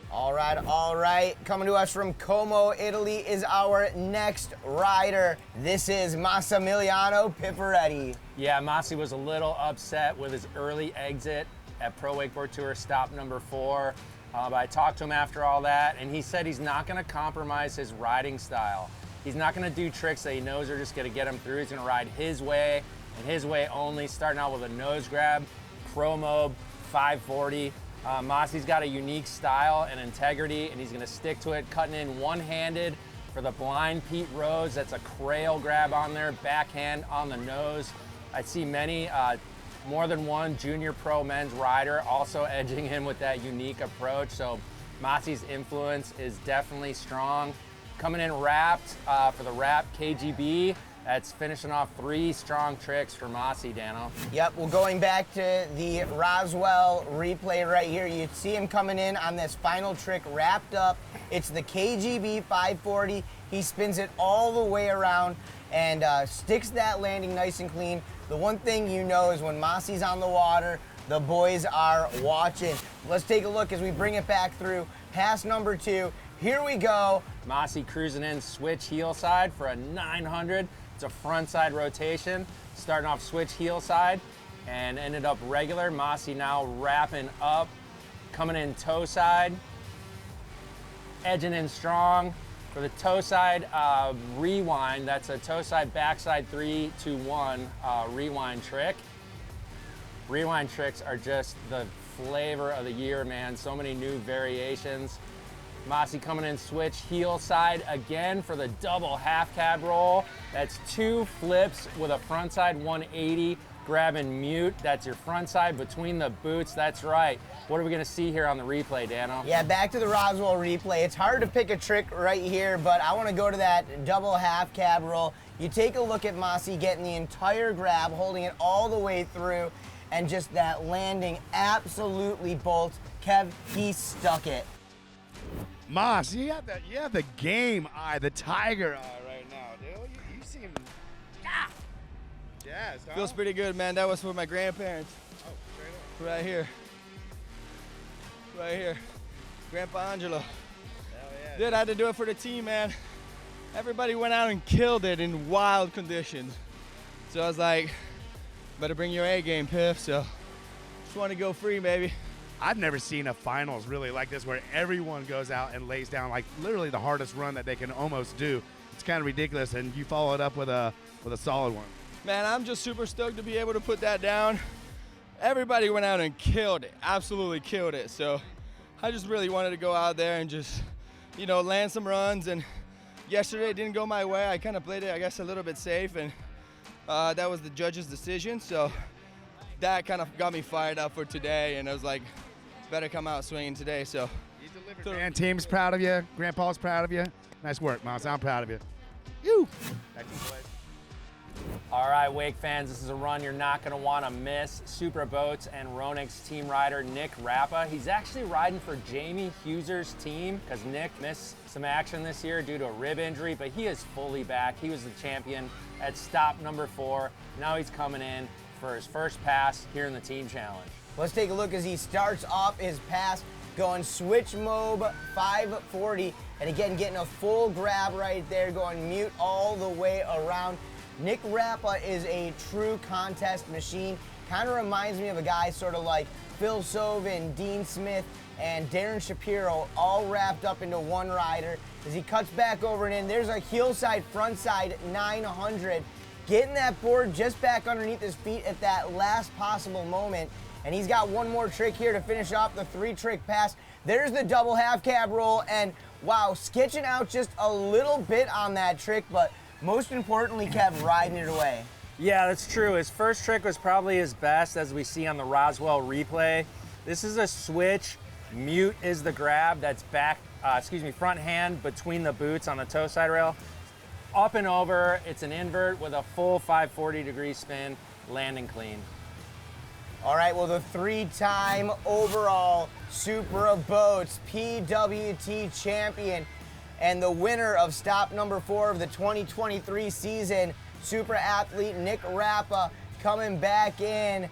All right. Coming to us from Como, Italy is our next rider. This is Massimiliano Piperetti. Yeah, Masi was a little upset with his early exit at Pro Wakeboard Tour stop number 4. But I talked to him after all that, and he said he's not going to compromise his riding style. He's not going to do tricks that he knows are just going to get him through. He's going to ride his way and his way only, starting out with a nose grab, Pro Mob 540. Masi's got a unique style and integrity, and he's going to stick to it, cutting in one-handed for the blind Pete Rose. That's a crail grab on there, backhand on the nose. I see many, more than one junior pro men's rider also edging him with that unique approach. So Masi's influence is definitely strong. Coming in wrapped for the wrap KGB. That's finishing off 3 strong tricks for Masi, Dano. Yep, well, going back to the Roswell replay right here, you see him coming in on this final trick wrapped up. It's the KGB 540. He spins it all the way around and sticks that landing nice and clean. The one thing you know is when Masi's on the water, the boys are watching. Let's take a look as we bring it back through. Pass number 2. Here we go. Masi cruising in, switch heel side for a 900. It's a front side rotation, starting off switch heel side and ended up regular. Masi now wrapping up, coming in toe side, edging in strong. For the toe side rewind, that's a toe side backside 3, 2, 1 rewind trick. Rewind tricks are just the flavor of the year, man. So many new variations. Masi coming in switch heel side again for the double half cab roll. That's 2 flips with a front side 180, grabbing mute. That's your front side between the boots. That's right. What are we gonna see here on the replay, Dano? Yeah, back to the Roswell replay. It's hard to pick a trick right here, but I wanna go to that double half cab roll. You take a look at Masi getting the entire grab, holding it all the way through, and just that landing absolutely bolts. Kev, he stuck it. Mas, you have the game eye, the tiger eye right now, dude. You seem, Yes, huh? Feels pretty good, man. That was for my grandparents. Oh, straight up. Right here. Right here. Grandpa Angelo. Hell yeah. Dude, I had to do it for the team, man. Everybody went out and killed it in wild conditions. So I was like, better bring your A game, Piff. So just want to go free, baby. I've never seen a finals really like this where everyone goes out and lays down like literally the hardest run that they can almost do. It's kind of ridiculous, and you follow it up with a solid one. Man, I'm just super stoked to be able to put that down. Everybody went out and killed it, absolutely killed it. So I just really wanted to go out there and just, you know, land some runs. And yesterday it didn't go my way. I kind of played it, I guess, a little bit safe, and that was the judge's decision. So that kind of got me fired up for today, and I was like, better come out swinging today. So, And team's proud of you. Grandpa's proud of you. Nice work, Mouse. I'm proud of you. You. Back to you, boys. All right, Wake fans, this is a run you're not going to want to miss. Super Boats and Ronix team rider Nick Rappa. He's actually riding for Jamie Huser's team because Nick missed some action this year due to a rib injury, but he is fully back. He was the champion at stop number 4. Now he's coming in for his first pass here in the team challenge. Let's take a look as he starts off his pass going switch mob 540, and again getting a full grab right there, going mute all the way around. Nick Rappa is a true contest machine. Kind of reminds me of a guy sort of like Phil Sovin, Dean Smith, and Darren Shapiro all wrapped up into one rider. As he cuts back over and in, there's a heel side, front side 900. Getting that board just back underneath his feet at that last possible moment. And he's got one more trick here to finish off the 3-trick pass. There's the double half cab roll, and wow, sketching out just a little bit on that trick, but most importantly, kept riding it away. Yeah, that's true. His first trick was probably his best, as we see on the Roswell replay. This is a switch. Mute is the grab. That's front hand between the boots on the toe side rail. Up and over, it's an invert with a full 540-degree spin, landing clean. All right, well, the 3-time overall Super Boats PWT champion and the winner of stop number 4 of the 2023 season, super athlete Nick Rappa, coming back in.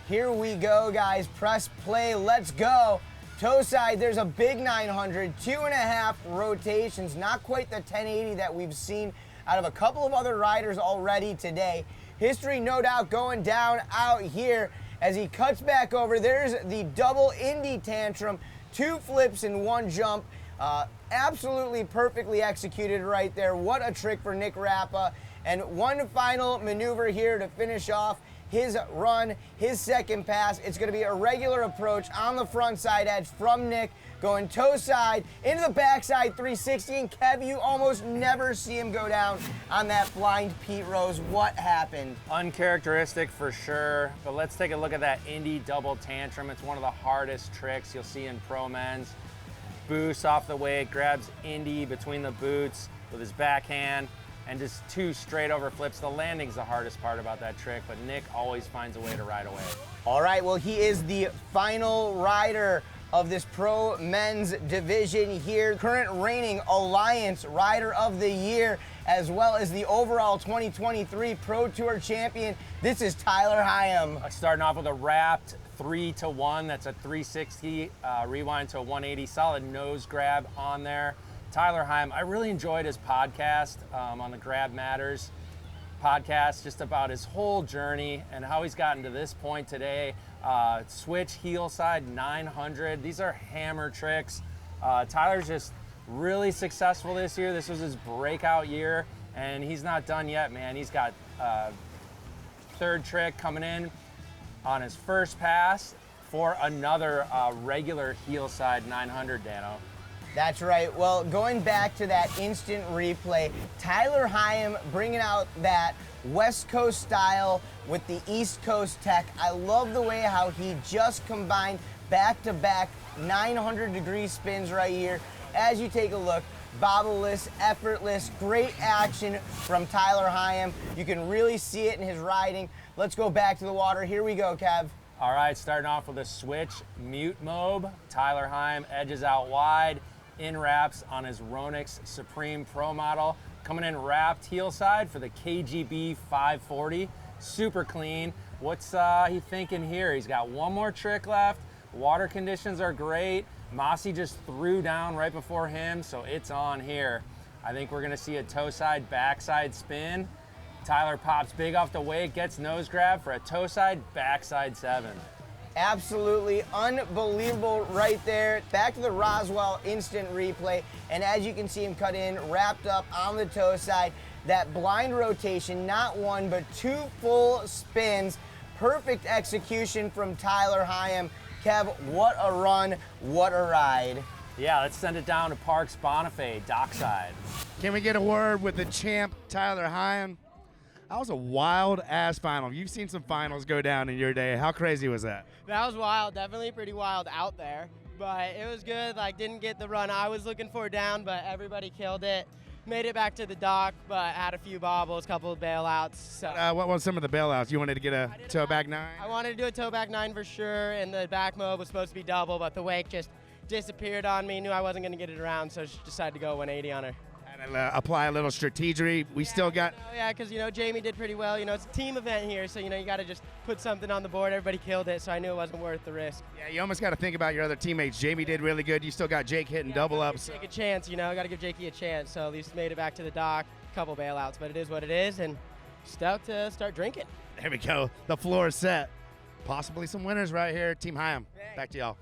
Here we go, guys. Press play. Let's go. Toe side, there's a big 900, 2.5 rotations, not quite the 1080 that we've seen out of a couple of other riders already today. History, no doubt, going down out here. As he cuts back over, there's the double Indy tantrum, 2 flips and 1 jump. Absolutely perfectly executed right there. What a trick for Nick Rappa. And one final maneuver here to finish off his run, his second pass. It's going to be a regular approach on the front side edge from Nick, going toe side into the backside 360. And Kev, you almost never see him go down on that blind Pete Rose. What happened? Uncharacteristic for sure, but let's take a look at that Indy double tantrum. It's one of the hardest tricks you'll see in pro men's. Boost off the weight, grabs Indy between the boots with his backhand, and just 2 straight over flips. The landing's the hardest part about that trick, but Nick always finds a way to ride away. All right, well, he is the final rider of this pro men's division here. Current reigning Alliance Rider of the Year, as well as the overall 2023 Pro Tour champion. This is Tyler Hyam. Starting off with a wrapped 3-to-1. That's a 360 rewind to a 180. Solid nose grab on there. Tyler Hyam, I really enjoyed his podcast on the Grab Matters podcast, just about his whole journey and how he's gotten to this point today. Switch heel side 900. These are hammer tricks. Tyler's just really successful this year. This was his breakout year, and he's not done yet, man. He's got 3rd trick coming in on his first pass for another regular heel side 900, Dano. That's right. Well, going back to that instant replay, Tyler Hyam bringing out that West Coast style with the East Coast tech. I love the way how he just combined back-to-back 900-degree spins right here. As you take a look, bobbleless, effortless, great action from Tyler Hyam. You can really see it in his riding. Let's go back to the water. Here we go, Kev. All right, starting off with a switch mute mob. Tyler Hyam edges out wide, in wraps on his Ronix Supreme Pro model. Coming in wrapped heel side for the KGB 540. super clean. What's he thinking here? He's got one more trick left. Water conditions are great. Mossy just threw down right before him, so it's on here. I think we're gonna see a toe side, backside spin. Tyler pops big off the wake, gets nose grab for a toe side, backside 7. Absolutely unbelievable right there. Back to the Roswell instant replay. And as you can see him cut in, wrapped up on the toe side. That blind rotation, not one, but 2 full spins. Perfect execution from Tyler Hyam. Kev, what a run, what a ride. Yeah, let's send it down to Parks Bonifay, dockside. Can we get a word with the champ, Tyler Hyam? That was a wild-ass final. You've seen some finals go down in your day. How crazy was that? That was wild, definitely pretty wild out there. But it was good, like didn't get the run I was looking for down, but everybody killed it. Made it back to the dock, but had a few bobbles, couple of bailouts. So. What was some of the bailouts? You wanted to get a toe back 9? I wanted to do a toe back 9 for sure, and the back mob was supposed to be double, but the wake just disappeared on me. Knew I wasn't going to get it around, so decided to go 180 on her. And apply a little strategy. We still got. Oh, yeah, because Jamie did pretty well. It's a team event here, so you got to just put something on the board. Everybody killed it, so I knew it wasn't worth the risk. Yeah, you almost got to think about your other teammates. Jamie did really good. You still got Jake hitting double ups. Take a chance, got to give Jakey a chance. So at least made it back to the dock. Couple bailouts, but it is what it is, and stoked to start drinking. There we go. The floor is set. Possibly some winners right here. Team Hyam. Back to y'all.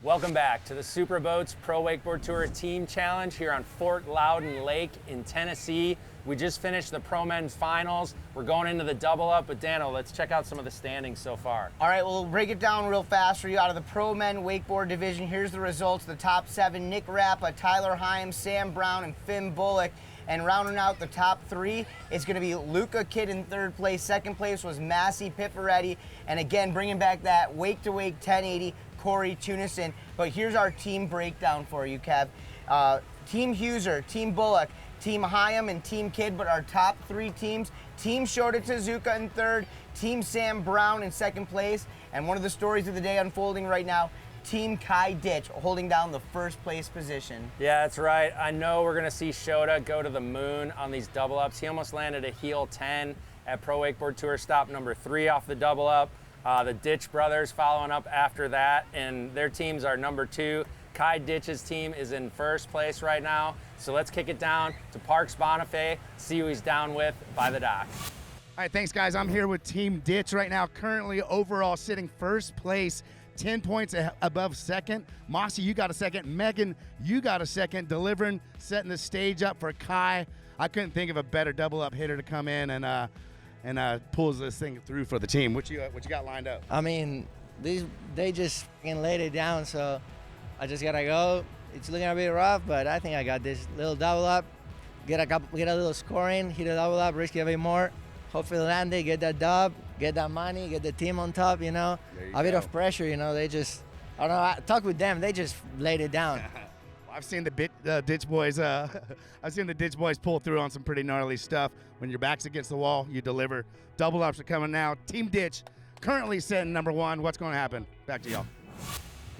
Welcome back to the Superboats Pro Wakeboard Tour Team Challenge here on Fort Loudon Lake in Tennessee. We just finished the Pro Men Finals. We're going into the double up, but Dano, let's check out some of the standings so far. All right, we'll break it down real fast for you. Out of the Pro Men Wakeboard division, here's the results. The top 7, Nick Rappa, Tyler Hyam, Sam Brown, and Finn Bullock. And rounding out the top 3, it's going to be Luca Kidd in 3rd place. 2nd place was Massey Pifferetti. And again, bringing back that wake-to-wake 1080, Corey Tunison. But here's our team breakdown for you, Kev. Team Huser, Team Bullock, Team Hyam, and Team Kidd. But our top 3 teams, Team Shota Tezuka in 3rd, Team Sam Brown in 2nd place. And one of the stories of the day unfolding right now, Team Kai Ditch holding down the 1st place position. Yeah, that's right. I know we're gonna see Shota go to the moon on these double ups. He almost landed a heel 10 at Pro Wakeboard Tour stop number 3 off the double up. The Ditch brothers following up after that, and their teams are number 2. Kai Ditch's team is in 1st place right now. So let's kick it down to Parks Bonifay, see who he's down with by the dock. All right, thanks guys. I'm here with Team Ditch right now, currently overall sitting 1st place. 10 points above 2nd. Mossy, you got a 2nd. Megan, you got a 2nd. Delivering, setting the stage up for Kai. I couldn't think of a better double up hitter to come in and pulls this thing through for the team. What you got lined up? I mean, they just fucking laid it down, so I just gotta go. It's looking a bit rough, but I think I got this little double up. Get a little scoring, hit a double up, risk it a bit more. Hopefully land it, get that dub, get that money, get the team on top, A bit of pressure, they just, I don't know, I talked with them, they just laid it down. I've seen the Ditch boys. I've seen the Ditch boys pull through on some pretty gnarly stuff. When your back's against the wall, you deliver. Double ups are coming now. Team Ditch currently sitting number 1. What's going to happen? Back to y'all.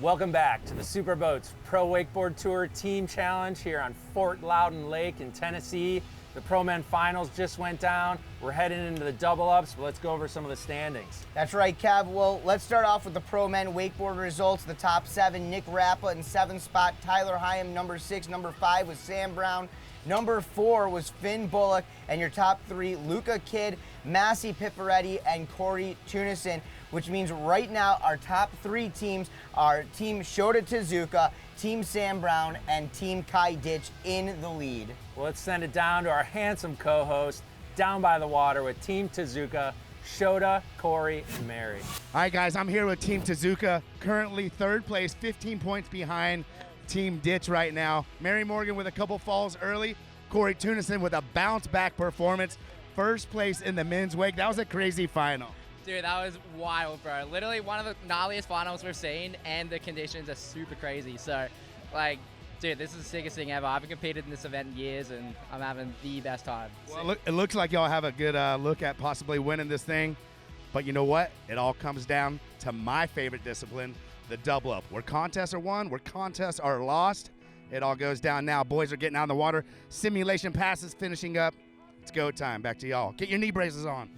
Welcome back to the Superboats Pro Wakeboard Tour Team Challenge here on Fort Loudon Lake in Tennessee. The Pro Men Finals just went down. We're heading into the double ups, but let's go over some of the standings. That's right, Kev. Well, let's start off with the Pro Men Wakeboard results. The top 7, Nick Rappa in 7th spot, Tyler Hyam number 6, number 5 was Sam Brown, number 4 was Finn Bullock, and your top 3, Luca Kidd, Massey Pifferetti, and Corey Tunison, which means right now our top 3 teams are Team Shota Tezuka, Team Sam Brown, and Team Kai Ditch in the lead. Well, let's send it down to our handsome co-host down by the water with Team Tezuka, Shota, Corey, and Mary. All right, guys, I'm here with Team Tezuka, currently 3rd place, 15 points behind Team Ditch right now. Mary Morgan with a couple falls early. Corey Tunison with a bounce-back performance. 1st place in the men's wake. That was a crazy final. Dude, that was wild, bro. Literally one of the gnarliest finals we've seen, and the conditions are super crazy. So, dude, this is the sickest thing ever. I haven't competed in this event in years, and I'm having the best time. Well, it looks like y'all have a good look at possibly winning this thing. But you know what? It all comes down to my favorite discipline, the double up. Where contests are won, where contests are lost, it all goes down now. Boys are getting out in the water. Simulation passes finishing up. It's go time. Back to y'all. Get your knee braces on.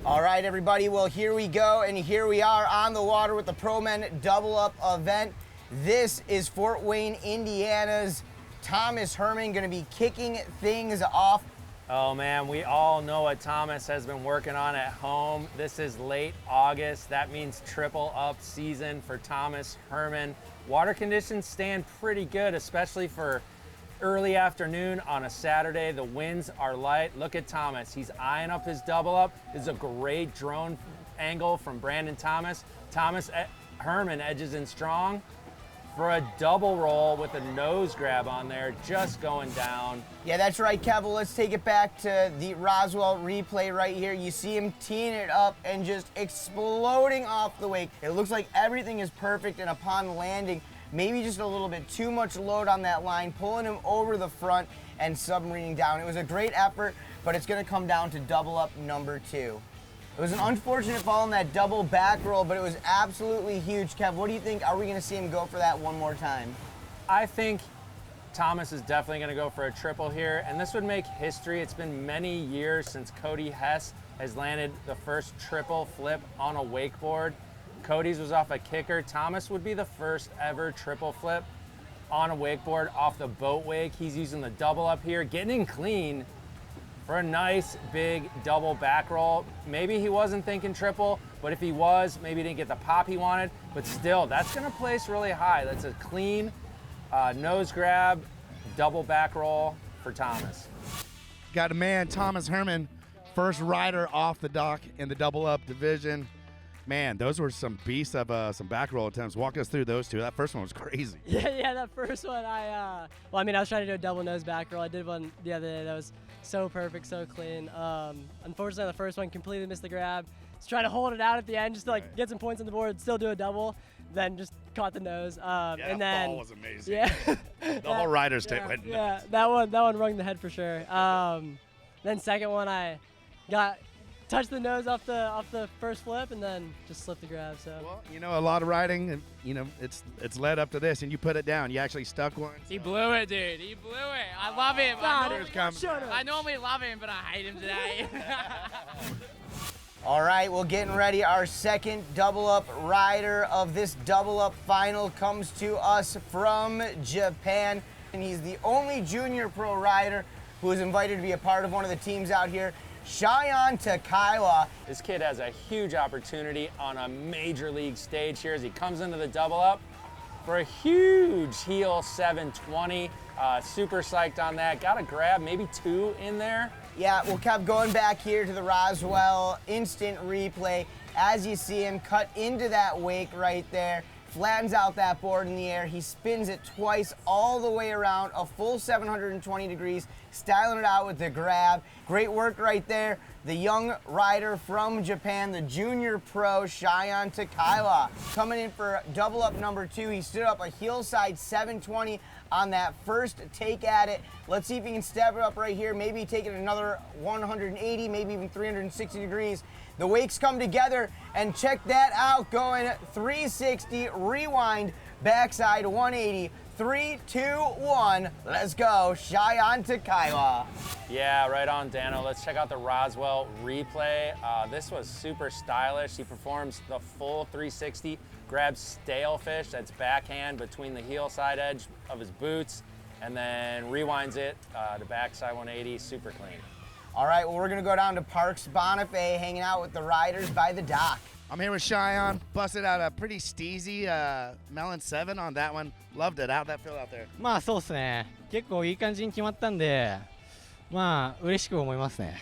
All right, everybody. Well, here we go, and here we are on the water with the Pro Men Double Up event. This is Fort Wayne, Indiana's Thomas Herman going to be kicking things off. Oh man, we all know what Thomas has been working on at home. This is late August. That means triple up season for Thomas Herman. Water conditions stand pretty good, especially for early afternoon on a Saturday. The winds are light. Look at Thomas. He's eyeing up his double up. This is a great drone angle from Brandon Thomas. Thomas Herman edges in strong for a double roll with a nose grab on there, just going down. Yeah, that's right, Kev. Well, let's take it back to the Roswell replay right here. You see him teeing it up and just exploding off the wake. It looks like everything is perfect, and upon landing, maybe just a little bit too much load on that line, pulling him over the front and submarining down. It was a great effort, but it's going to come down to double up number 2. It was an unfortunate fall in that double back roll, but it was absolutely huge. Kev, what do you think? Are we going to see him go for that one more time? I think Thomas is definitely going to go for a triple here, and this would make history. It's been many years since Cody Hess has landed the first triple flip on a wakeboard. Cody's was off a kicker. Thomas would be the first ever triple flip on a wakeboard off the boat wake. He's using the double up here, getting in clean for a nice big double back roll. Maybe he wasn't thinking triple, but if he was, maybe he didn't get the pop he wanted, but still, that's gonna place really high. That's a clean nose grab, double back roll for Thomas. Got a man, Thomas Herman, first rider off the dock in the double up division. Man, those were some beasts of some back roll attempts. Walk us through those two. That first one was crazy. Yeah, that first one, I was trying to do a double nose back roll. I did one the other day that was so perfect, so clean. Unfortunately, the first one completely missed the grab. Just trying to hold it out at the end just to get some points on the board, still do a double, then just caught the nose. And then ball was amazing. Yeah. The whole rider's tape went nuts. Yeah, that one rung the head for sure. Then second one, I touched the nose off the first flip and then just slipped the grab. So well, you know, a lot of riding, it's led up to this, and you put it down. You actually stuck one. He blew it, dude. He blew it. I love him. I normally love him, but I hate him today. All right, well, getting ready. Our second double up rider of this double up final comes to us from Japan, and he's the only junior pro rider who is invited to be a part of one of the teams out here. Cheyenne Takaiwa. This kid has a huge opportunity on a major league stage here as he comes into the double up for a huge heel 720. Super psyched on that. Got a grab, maybe 2 in there. Yeah, well, Kev, going back here to the Roswell instant replay, as you see him cut into that wake right there, flattens out that board in the air. He spins it twice all the way around, a full 720 degrees, styling it out with the grab. Great work right there. The young rider from Japan, the junior pro, Cheyenne Takaiwa, coming in for double up number 2. He stood up a hillside 720 on that first take at it. Let's see if he can step it up right here, maybe take it another 180, maybe even 360 degrees. The wakes come together, and check that out, going 360, rewind, backside 180, 3, 2, 1, let's go, Cheyenne Takaiwa. Yeah, right on, Dano. Let's check out the Roswell replay. This was super stylish. He performs the full 360, grabs stale fish, that's backhand between the heel side edge of his boots, and then rewinds it to backside 180, super clean. All right, well, we're gonna go down to Parks Bonifay, hanging out with the riders by the dock. I'm here with Cheyenne. Busted out a pretty steezy melon 7 on that one. Loved it. How'd that feel out there? まあそうですね。結構いい感じに決まったんで、まあ嬉しく思いますね。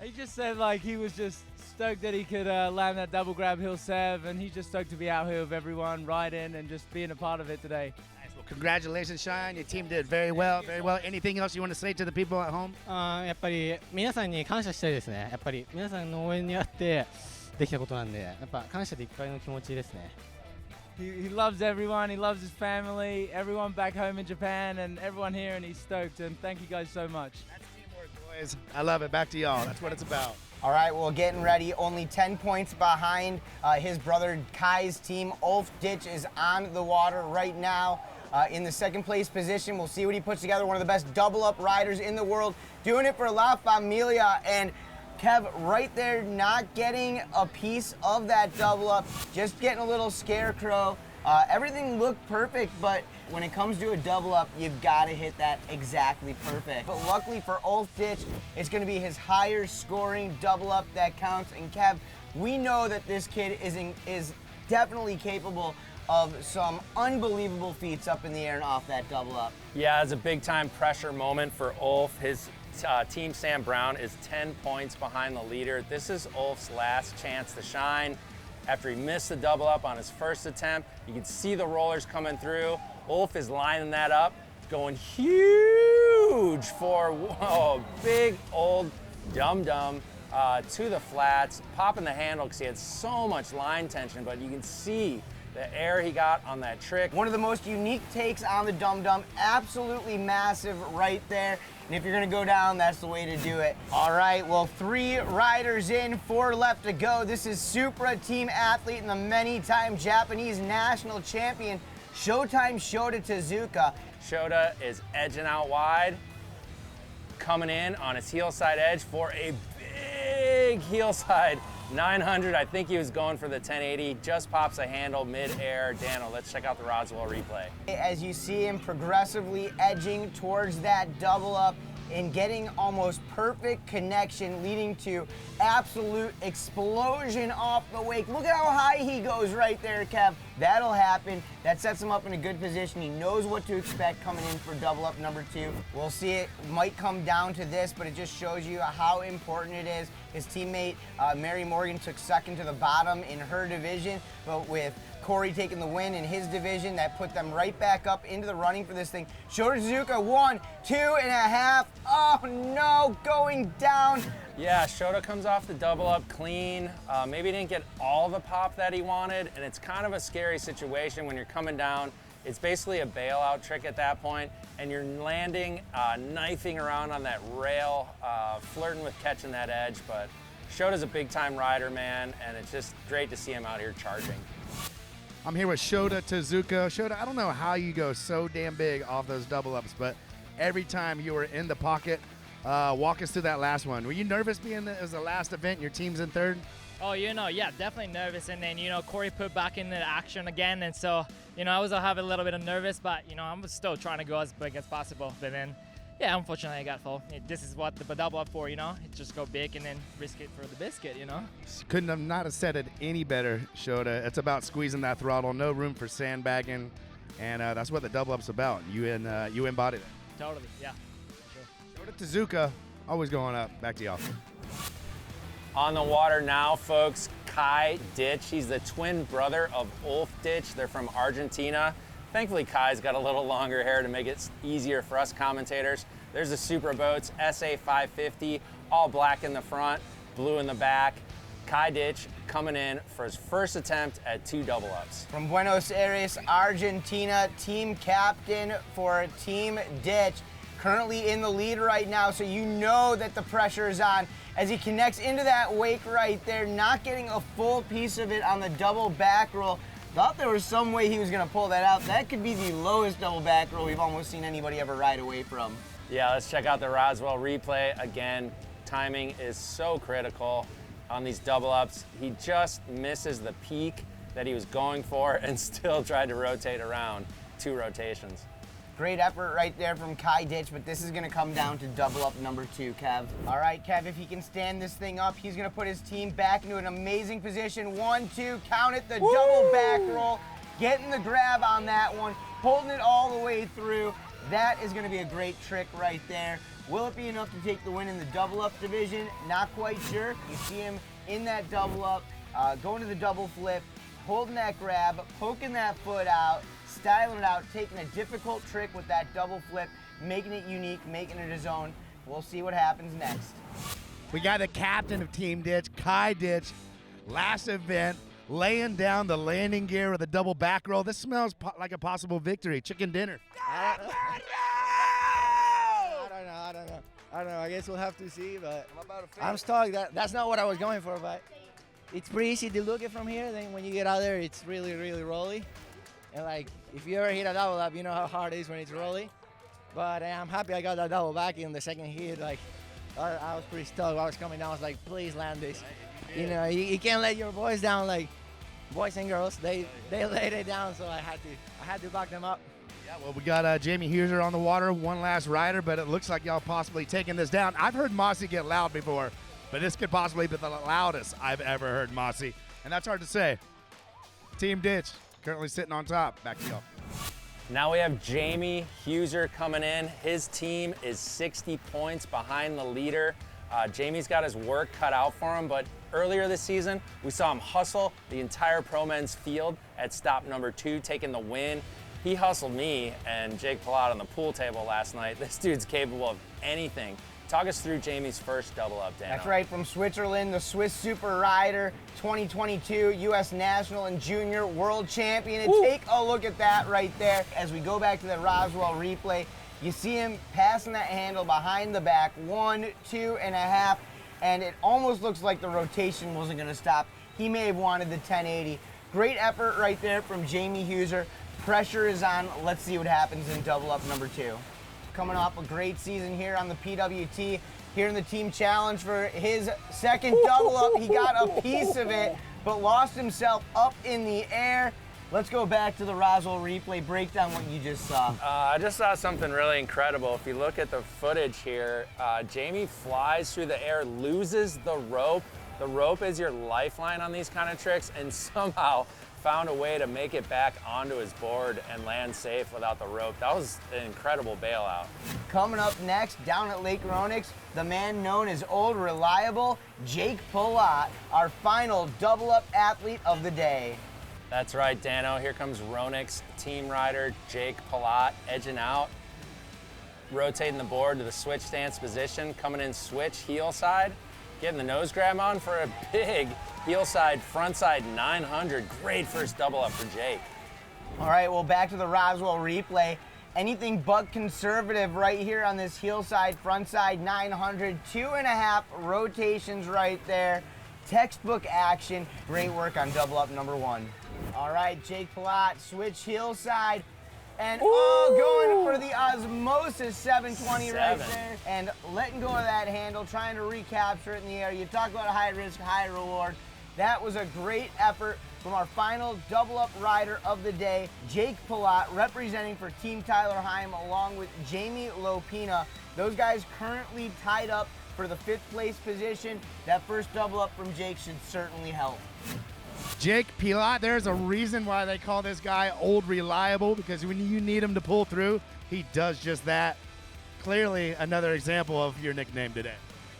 He just said like he was just stoked that he could land that double grab hill 7, and he's just stoked to be out here with everyone riding and just being a part of it today. Nice. Well, congratulations, Cheyenne. Your team did very well, very well. Anything else you want to say to the people at home? やっぱり皆さんに感謝したいですね。やっぱり皆さんの応援にあってできたことなんで、やっぱ感謝でいっぱいの気持ちですね。He loves everyone, he loves his family, everyone back home in Japan, and everyone here, and he's stoked, and thank you guys so much. That's teamwork, boys. I love it. Back to y'all. That's what it's about. All right, well, getting ready, only 10 points behind his brother Kai's team. Ulf Ditch is on the water right now. in the second place position. We'll see what he puts together. One of the best double up riders in the world, doing it for La Familia. And Kev, right there, not getting a piece of that double up, just getting a little scarecrow. Everything looked perfect, but when it comes to a double up, you've got to hit that exactly perfect. But luckily for Ulf Ditch, it's going to be his higher scoring double up that counts. And Kev, we know that this kid is definitely capable of some unbelievable feats up in the air and off that double up. Yeah, it's a big time pressure moment for Ulf. His team Sam Brown is 10 points behind the leader. This is Ulf's last chance to shine. After he missed the double up on his first attempt, you can see the rollers coming through. Ulf is lining that up, going huge for big old dum-dum to the flats, popping the handle because he had so much line tension, but you can see the air he got on that trick. One of the most unique takes on the dum-dum, absolutely massive right there. And if you're gonna go down, that's the way to do it. All right, well, 3 riders in, 4 left to go. This is Supra team athlete and the many-time Japanese national champion, Showtime Shota Tezuka. Shota is edging out wide, coming in on his heel side edge for a big heel side 900. I think he was going for the 1080, just pops a handle mid-air. Dano, let's check out the Roswell replay. As you see him progressively edging towards that double up and getting almost perfect connection, leading to absolute explosion off the wake. Look at how high he goes right there, Kev. That'll happen. That sets him up in a good position. He knows what to expect coming in for double up number 2. We'll see, it might come down to this, but it just shows you how important it is. His teammate, Mary Morgan, took second to the bottom in her division, but with Corey taking the win in his division, that put them right back up into the running for this thing. Shota Tezuka, 1, 2.5. Oh no, going down. Yeah, Shota comes off the double up clean. Maybe didn't get all the pop that he wanted, and it's kind of a scary situation when you're coming down. It's basically a bailout trick at that point, and you're landing, knifing around on that rail, flirting with catching that edge, but Shota's a big time rider, man, and it's just great to see him out here charging. I'm here with Shota Tezuka. Shota, I don't know how you go so damn big off those double ups, but every time you were in the pocket, walk us through that last one. Were you nervous being it was the last event, your team's in third? Oh, yeah, definitely nervous. And then, Corey put back into action again. And so, I was having a little bit of nervous, but, I'm still trying to go as big as possible. But then, unfortunately I got full. This is what the double up for, just go big and then risk it for the biscuit, Couldn't have not have said it any better, Shota. It's about squeezing that throttle, no room for sandbagging, and that's what the double up's about. You embodied it. Totally, yeah. Shota Tezuka, always going up. Back to y'all. On the water now, folks, Kai Ditch. He's the twin brother of Ulf Ditch. They're from Argentina. Thankfully, Kai's got a little longer hair to make it easier for us commentators. There's the Supra boats, SA 550, all black in the front, blue in the back. Kai Ditch coming in for his first attempt at 2 double ups. From Buenos Aires, Argentina, team captain for Team Ditch. Currently in the lead right now, so you know that the pressure is on as he connects into that wake right there, not getting a full piece of it on the double back roll. Thought there was some way he was gonna pull that out. That could be the lowest double back roll we've almost seen anybody ever ride away from. Yeah, let's check out the Roswell replay. Again, timing is so critical on these double ups. He just misses the peak that he was going for and still tried to rotate around 2 rotations. Great effort right there from Kai Ditch, but this is gonna come down to double up number 2, Kev. All right, Kev, if he can stand this thing up, he's gonna put his team back into an amazing position. 1, 2, count it, the double back roll, getting the grab on that one, holding it all the way through. That is gonna be a great trick right there. Will it be enough to take the win in the double up division? Not quite sure. You see him in that double up, going to the double flip, holding that grab, poking that foot out, styling it out, taking a difficult trick with that double flip, making it unique, making it his own. We'll see what happens next. We got the captain of Team Ditch, Kai Ditch, last event, laying down the landing gear with a double back roll. This smells like a possible victory, chicken dinner. I don't know. I guess we'll have to see, but I'm stoked. That's not what I was going for, but it's pretty easy to look at from here. Then when you get out there, it's really, really rolly. And like, if you ever hit a double up, you know how hard it is when it's rolly. But I'm happy I got that double back in the second hit. Like, I was pretty stoked. I was coming down. I was like, please land this. You know, you can't let your boys down. Like, boys and girls, they laid it down. So I had to back them up. Yeah, well, we got Jamie Huser on the water, one last rider, but it looks like y'all possibly taking this down. I've heard Mossy get loud before, but this could possibly be the loudest I've ever heard Mossy, and that's hard to say. Team Ditch currently sitting on top. Back to y'all. Now we have Jamie Huser coming in. His team is 60 points behind the leader. Jamie's got his work cut out for him, but earlier this season, we saw him hustle the entire pro men's field at stop number 2, taking the win. He hustled me and Jake Pilat on the pool table last night. This dude's capable of anything. Talk us through Jamie's first double up, Dan. That's right, from Switzerland, the Swiss Super Rider, 2022 U.S. National and Junior World Champion. And take a look at that right there. As we go back to the Roswell replay, you see him passing that handle behind the back, 1, 2.5, and it almost looks like the rotation wasn't going to stop. He may have wanted the 1080. Great effort right there from Jamie Huser. Pressure is on. Let's see what happens in double up number 2. Coming off a great season here on the PWT, here in the team challenge for his second double up. He got a piece of it, but lost himself up in the air. Let's go back to the Roswell replay, break down what you just saw. I just saw something really incredible. If you look at the footage here, Jamie flies through the air, loses the rope. The rope is your lifeline on these kind of tricks, and somehow found a way to make it back onto his board and land safe without the rope. That was an incredible bailout. Coming up next, down at Lake Ronix, the man known as Old Reliable, Jake Pilat, our final double up athlete of the day. That's right, Dano. Here comes Ronix team rider Jake Pilat edging out, rotating the board to the switch stance position, coming in switch heel side, getting the nose grab on for a big heel side, front side 900. Great first double up for Jake. All right, well, back to the Roswell replay. Anything but conservative right here on this heel side, front side 900, 2.5 rotations right there. Textbook action. Great work on double up number 1. All right, Jake Pilat, switch heel side. And going for the Osmosis 720 right there. And letting go of that handle, trying to recapture it in the air. You talk about high risk, high reward. That was a great effort from our final double up rider of the day, Jake Pilat, representing for Team Tyler Heim along with Jamie Lopina. Those guys currently tied up for the 5th place position. That first double up from Jake should certainly help. Jake Pilat, there's a reason why they call this guy Old Reliable, because when you need him to pull through, he does just that. Clearly another example of your nickname today.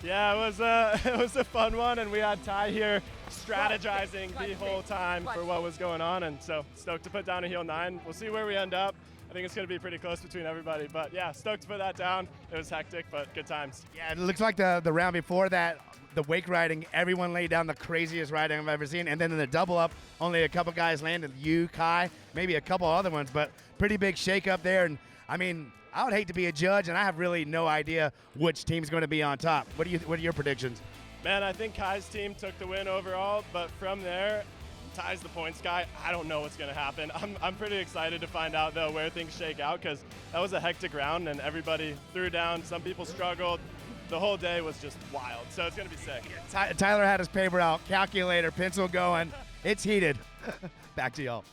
Yeah, it was a fun one, and we had Ty here strategizing the whole time for what was going on, and so stoked to put down a heel 9. We'll see where we end up. I think it's going to be pretty close between everybody, but yeah, stoked to put that down. It was hectic, but good times. Yeah, it looks like the round before that, the wake riding, everyone laid down the craziest riding I've ever seen, and then in the double up, only a couple guys landed. You, Kai, maybe a couple other ones, but pretty big shake up there. And I mean, I would hate to be a judge, and I have really no idea which team's going to be on top. What are your predictions? Man, I think Kai's team took the win overall, but from there, Ty's the points guy. I don't know what's going to happen. I'm pretty excited to find out, though, where things shake out, because that was a hectic round, and everybody threw down. Some people struggled. The whole day was just wild, so it's going to be sick. Tyler had his paper out, calculator, pencil going. It's heated. Back to y'all.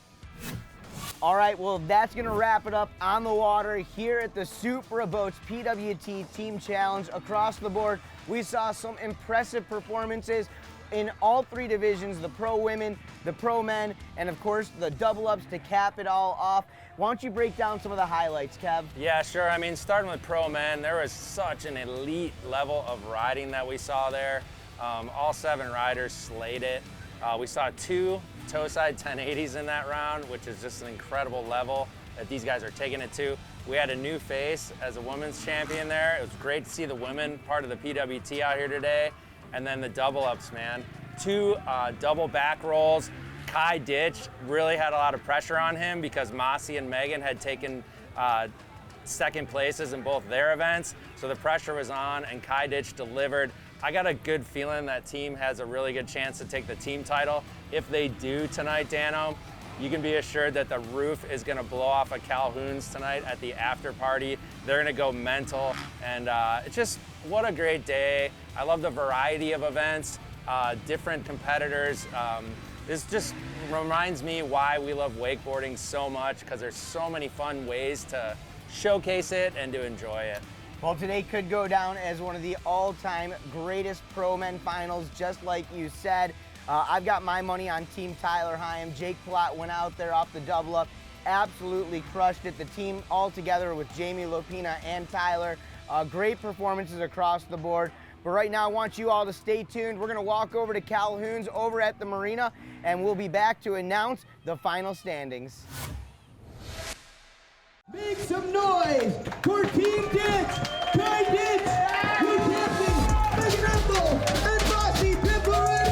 All right, well, that's going to wrap it up on the water here at the Supra Boats PWT Team Challenge. Across the board, we saw some impressive performances in all 3 divisions, the pro women, the pro men, and of course the double ups to cap it all off. Why don't you break down some of the highlights, Kev? Yeah, sure. I mean, starting with pro men, there was such an elite level of riding that we saw there. All 7 riders slayed it. We saw 2 toe side 1080s in that round, which is just an incredible level that these guys are taking it to. We had a new face as a women's champion there. It was great to see the women part of the PWT out here today. And then the double ups, man. 2 double back rolls. Kai Ditch really had a lot of pressure on him because Mossy and Megan had taken second places in both their events. So the pressure was on, and Kai Ditch delivered. I got a good feeling that team has a really good chance to take the team title. If they do tonight, Dano, you can be assured that the roof is gonna blow off of Calhoun's tonight at the after party. They're gonna go mental, and it's just, what a great day. I love the variety of events, different competitors. This just reminds me why we love wakeboarding so much, because there's so many fun ways to showcase it and to enjoy it. Well, today could go down as one of the all-time greatest pro men finals, just like you said. I've got my money on Team Tyler Hyam. Jake Plott went out there off the double up, absolutely crushed it. The team all together with Jamie Lopina and Tyler, great performances across the board. But right now, I want you all to stay tuned. We're gonna walk over to Calhoun's over at the marina, and we'll be back to announce the final standings. Make some noise for Team Ditch, Kai Ditch, your captain, McGriffle, and Bossy Pimperetti!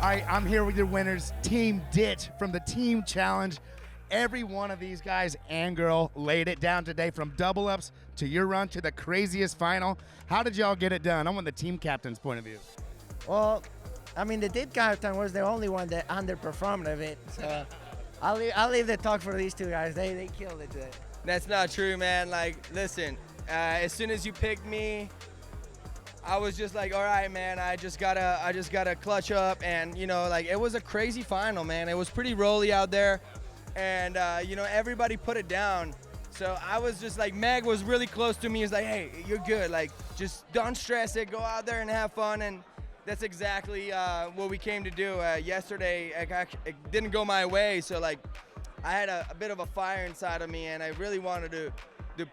All right, I'm here with your winners, Team Ditch from the Team Challenge. Every one of these guys and girl laid it down today, from double ups to your run to the craziest final. How did y'all get it done? I want the team captain's point of view. Well, I mean, the team captain was the only one that underperformed of it. So I'll leave the talk for these two guys. They killed it today. That's not true, man. Like, listen, as soon as you picked me, I was just like, all right, man, I just gotta clutch up. And, you know, like, it was a crazy final, man. It was pretty rolly out there. And, you know, everybody put it down. So I was just like, Meg was really close to me. He's like, hey, you're good. Like, just don't stress it. Go out there and have fun. And that's exactly what we came to do. Yesterday, it didn't go my way. So, like, I had a bit of a fire inside of me, and I really wanted to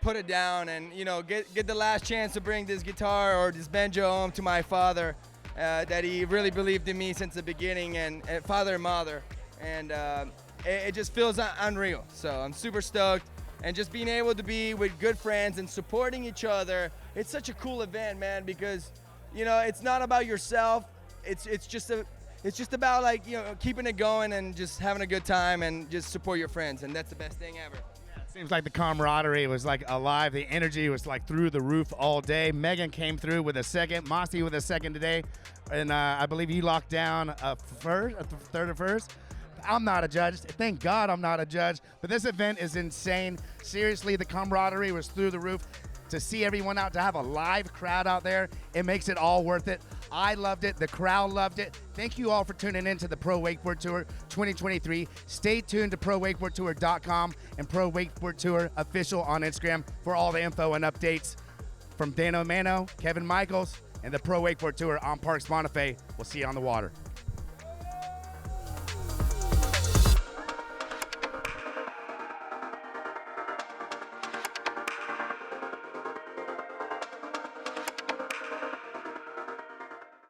put it down and, you know, get the last chance to bring this guitar or this banjo home to my father, that he really believed in me since the beginning, and father and mother. And it just feels unreal. So I'm super stoked. And just being able to be with good friends and supporting each other, it's such a cool event, man, because, you know, it's not about yourself. It's just about, like, you know, keeping it going and just having a good time and just support your friends, and that's the best thing ever. Seems like the camaraderie was like alive. The energy was like through the roof all day. Megan came through with a second. Mossy with a second today. And I believe you locked down a third or first. I'm not a judge. Thank God I'm not a judge. But this event is insane. Seriously, the camaraderie was through the roof. To see everyone out, to have a live crowd out there, it makes it all worth it. I loved it. The crowd loved it. Thank you all for tuning in to the Pro Wakeboard Tour 2023. Stay tuned to ProWakeboardTour.com and Pro Wakeboard Tour official on Instagram for all the info and updates. From Dano Mano, Kevin Michaels, and the Pro Wakeboard Tour on Parks Bonifay. We'll see you on the water.